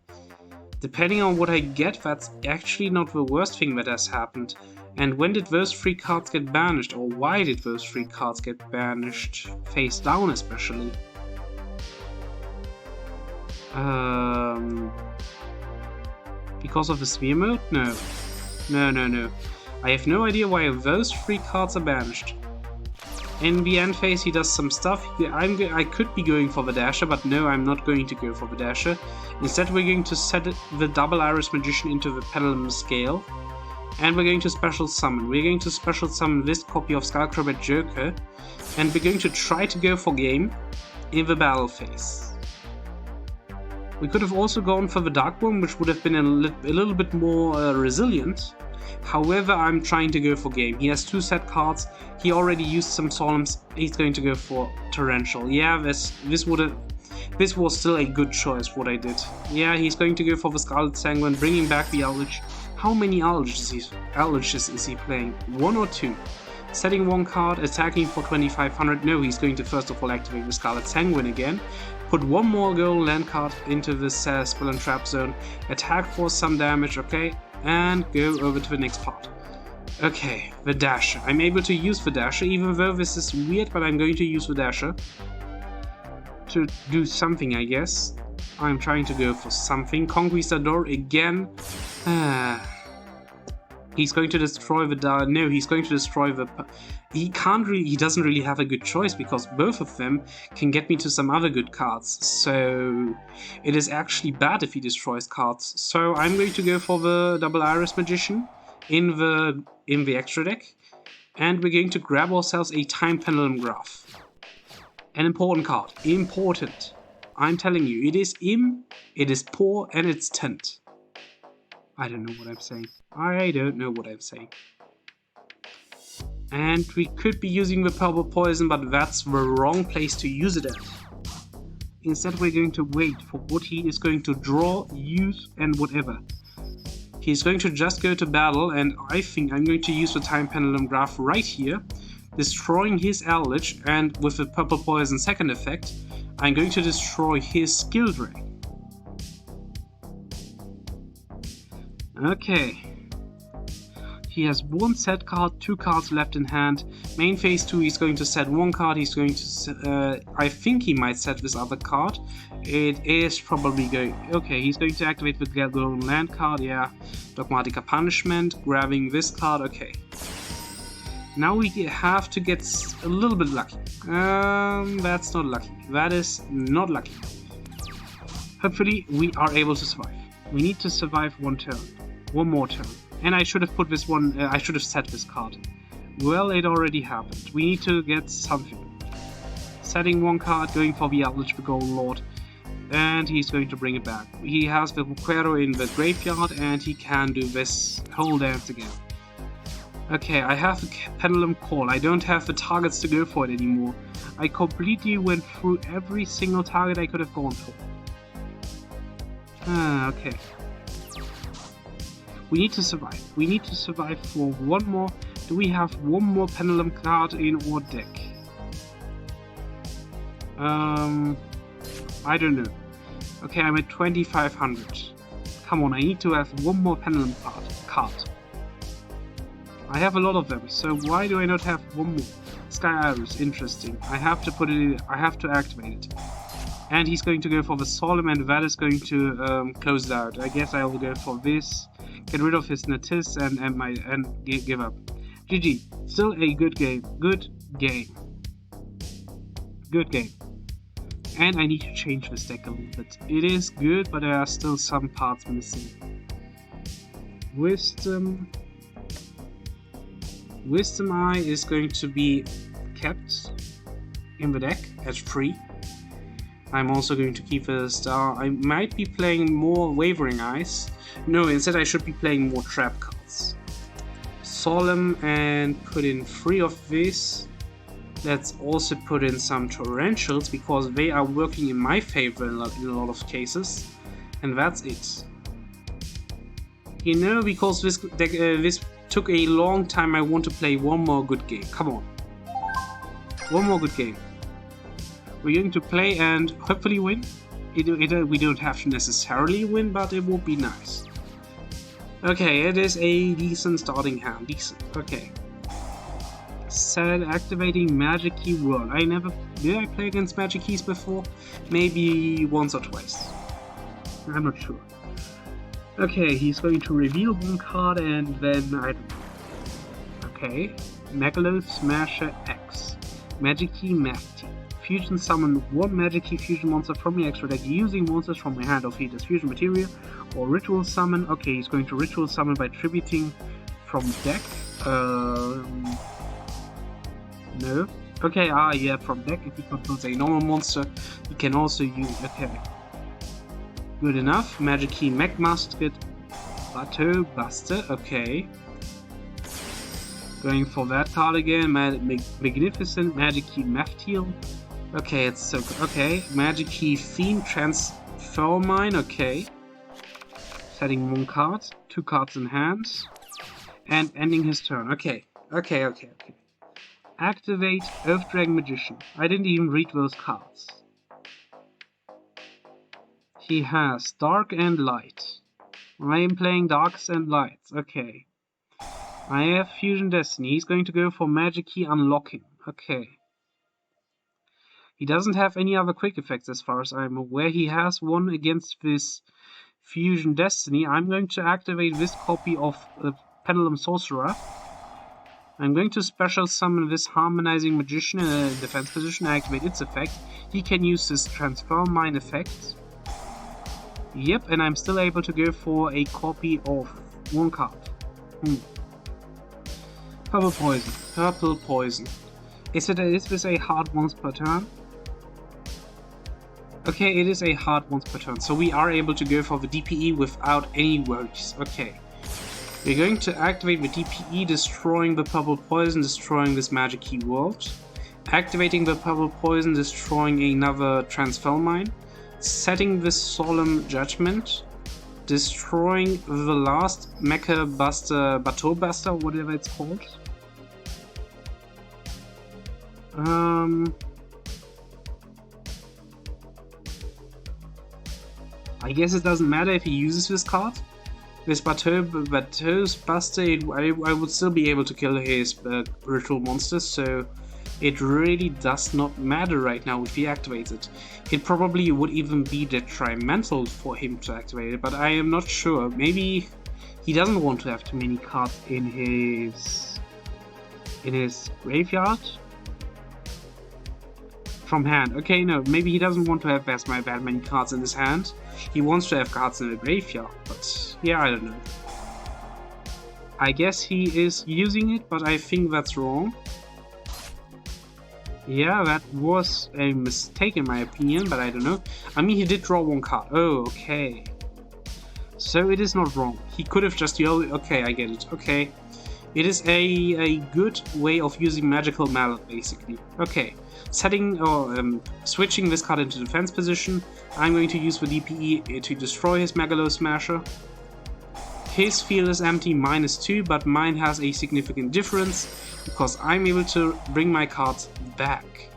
Depending on what I get, that's actually not the worst thing that has happened. And when did those 3 cards get banished? Or why did those 3 cards get banished? Face down especially. Because of the sphere mode? No. No. I have no idea why those 3 cards are banished. In the end phase he does some stuff. I could be going for the Dasher, but no, I'm not going to go for the Dasher. Instead we're going to set the Double Iris Magician into the Pendulum Scale. And we're going to special summon. We're going to special summon this copy of Skullcrabbat Joker. And we're going to try to go for game in the battle phase. We could have also gone for the Dark Worm, which would have been a little bit more resilient. However, I'm trying to go for game. He has 2 set cards. He already used some Solemns. He's going to go for Torrential. Yeah, this was still a good choice, what I did. Yeah, he's going to go for the Scarlet Sanguine, bringing back the Eldritch. How many Eldritches is he playing? 1 or 2? Setting 1 card, attacking for 2500. No, he's going to first of all activate the Scarlet Sanguine again. Put 1 more gold land card into the Spell and Trap Zone. Attack for some damage, okay? And go over to the next part. Okay, the Dasher. I'm able to use the Dasher, even though this is weird, but I'm going to use the Dasher to do something, I guess. I'm trying to go for something. Conquistador again. He's going to destroy the no, he's going to destroy the... He doesn't really have a good choice, because both of them can get me to some other good cards. So it is actually bad if he destroys cards. So I'm going to go for the Double Iris Magician in the extra deck. And we're going to grab ourselves a Time Pendulum Graph. An important card. Important. I'm telling you, it is it is poor, and it's tent. I don't know what I'm saying. I don't know what I'm saying. And we could be using the Purple Poison, but that's the wrong place to use it at. Instead we're going to wait for what he is going to draw, use, and whatever. He's going to just go to battle, and I think I'm going to use the Time Pendulum Graph right here, destroying his Eldritch, and with the Purple Poison second effect, I'm going to destroy his Skill Drain. Okay. He has 1 set card, 2 cards left in hand. Main phase 2, he's going to set 1 card. He's going to set, I think he might set this other card. It is probably going... Okay, he's going to activate the Golden Land card, yeah. Dogmatica Punishment, grabbing this card, okay. Now we have to get a little bit lucky. That's not lucky. That is not lucky. Hopefully we are able to survive. We need to survive 1 turn. 1 more turn. And I should have put this one, I should have set this card. Well, it already happened. We need to get something. Setting 1 card, going for the Eldritch, the Golden Lord. And he's going to bring it back. He has the Vuquero in the graveyard, and he can do this whole dance again. Okay, I have the Pendulum Call. I don't have the targets to go for it anymore. I completely went through every single target I could have gone for. Okay. We need to survive. We need to survive for 1 more. Do we have 1 more Pendulum card in our deck? I don't know. Okay, I'm at 2500. Come on, I need to have 1 more Pendulum card. I have a lot of them, so why do I not have 1 more? Sky Iris, interesting. I have to put it in, I have to activate it. And he's going to go for the Solemn, and that is going to close it out. I guess I will go for this. Get rid of his Natis and give up. GG. Still a good game. Good game. Good game. And I need to change this deck a little bit. It is good, but there are still some parts missing. Wisdom Eye is going to be kept in the deck as free. I'm also going to keep a star. I might be playing more Wavering Eyes. No, instead I should be playing more trap cards. Solemn, and put in 3 of this. Let's also put in some Torrentials, because they are working in my favor in a lot of cases. And that's it. You know, because this took a long time, I want to play one more good game. Come on. One more good game. We're going to play and hopefully win. We don't have to necessarily win, but it would be nice. Okay, it is a decent starting hand. Decent. Okay. Set activating Magic Key World. Did I play against Magic Keys before? Maybe once or twice. I'm not sure. Okay, he's going to reveal one card and then I don't know. Okay. Megalo Smasher X. Magic Key Mafty. Fusion summon one Magic Key Fusion monster from your extra deck using monsters from your hand or field as fusion material, or Ritual Summon. Okay, he's going to Ritual Summon by tributing from deck. No. Okay, yeah, from deck. If he controls a normal monster, he can also use. Okay. Good enough. Magic Key Mech Musket. Bateau Buster. Okay. Going for that card again. Magnificent Magic Key Maftiel. Okay, it's so good. Okay, Magic Key Fiend Transfer Mine. Okay. Setting one card, 2 cards in hand, and ending his turn. Okay. Activate Earth Dragon Magician. I didn't even read those cards. He has Dark and Light. I am playing Darks and Lights. Okay. I have Fusion Destiny. He's going to go for Magic Key Unlocking. Okay. He doesn't have any other quick effects as far as I'm aware. He has one against this Fusion Destiny. I'm going to activate this copy of Pendulum Sorcerer. I'm going to special summon this Harmonizing Magician in a defense position and activate its effect. He can use this Transfer Mine effect. Yep, and I'm still able to go for a copy of one card. Purple Poison. Purple Poison. Is this a hard once per turn? Okay, it is a hard once per turn, so we are able to go for the DPE without any worries. Okay. We're going to activate the DPE, destroying the Purple Poison, destroying this Magic Key World. Activating the Purple Poison, destroying another Transfer Mine. Setting this Solemn Judgment. Destroying the last Mecha Buster, Bateau Buster, whatever it's called. I guess it doesn't matter if he uses this card. With Bateau's Buster, I would still be able to kill his ritual monsters, so it really does not matter right now if he activates it. It probably would even be detrimental for him to activate it, but I am not sure. Maybe he doesn't want to have too many cards in his graveyard. From hand. Okay, no, maybe he doesn't want to have that many cards in his hand. He wants to have cards in the graveyard, but yeah, I don't know. I guess he is using it, but I think that's wrong. Yeah, that was a mistake in my opinion, but I don't know. I mean, he did draw one card. Oh, okay. So it is not wrong. He could have just yelled. Okay, I get it. Okay. It is a good way of using Magical Mallet, basically. Okay. Setting or switching this card into defense position, I'm going to use the DPE to destroy his Megalo Smasher. His field is empty, mine is 2, but mine has a significant difference because I'm able to bring my cards back.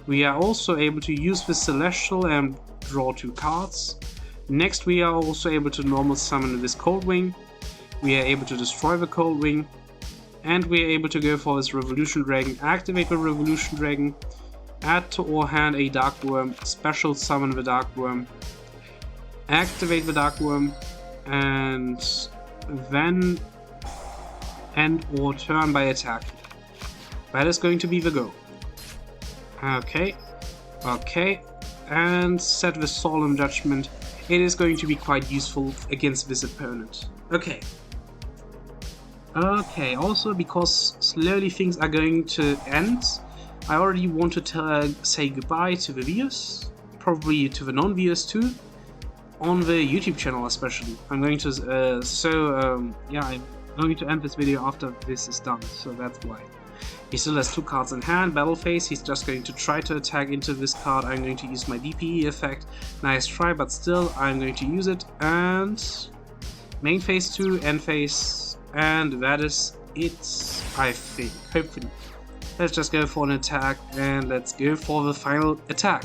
We are also able to use the Celestial and draw 2 cards. Next, we are also able to normal summon this Cold Wing. We are able to destroy the Cold Wing. And we are able to go for this Revolution Dragon, activate the Revolution Dragon, add to our hand a Dark Worm, special summon the Dark Worm, activate the Dark Worm, and then end our turn by attacking. That is going to be the go. Okay, and set the Solemn Judgment. It is going to be quite useful against this opponent. Okay, also because slowly things are going to end, I already want to say goodbye to the viewers, probably to the non-viewers too, on the YouTube channel especially. I'm going to, I'm going to end this video after this is done, so that's why. He still has 2 cards in hand, Battle Phase, he's just going to try to attack into this card. I'm going to use my DPE effect. Nice try, but still, I'm going to use it, and main phase 2, end phase, and that is it, I think, hopefully. Let's just go for an attack, and let's go for the final attack.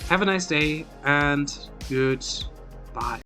Have a nice day, and goodbye.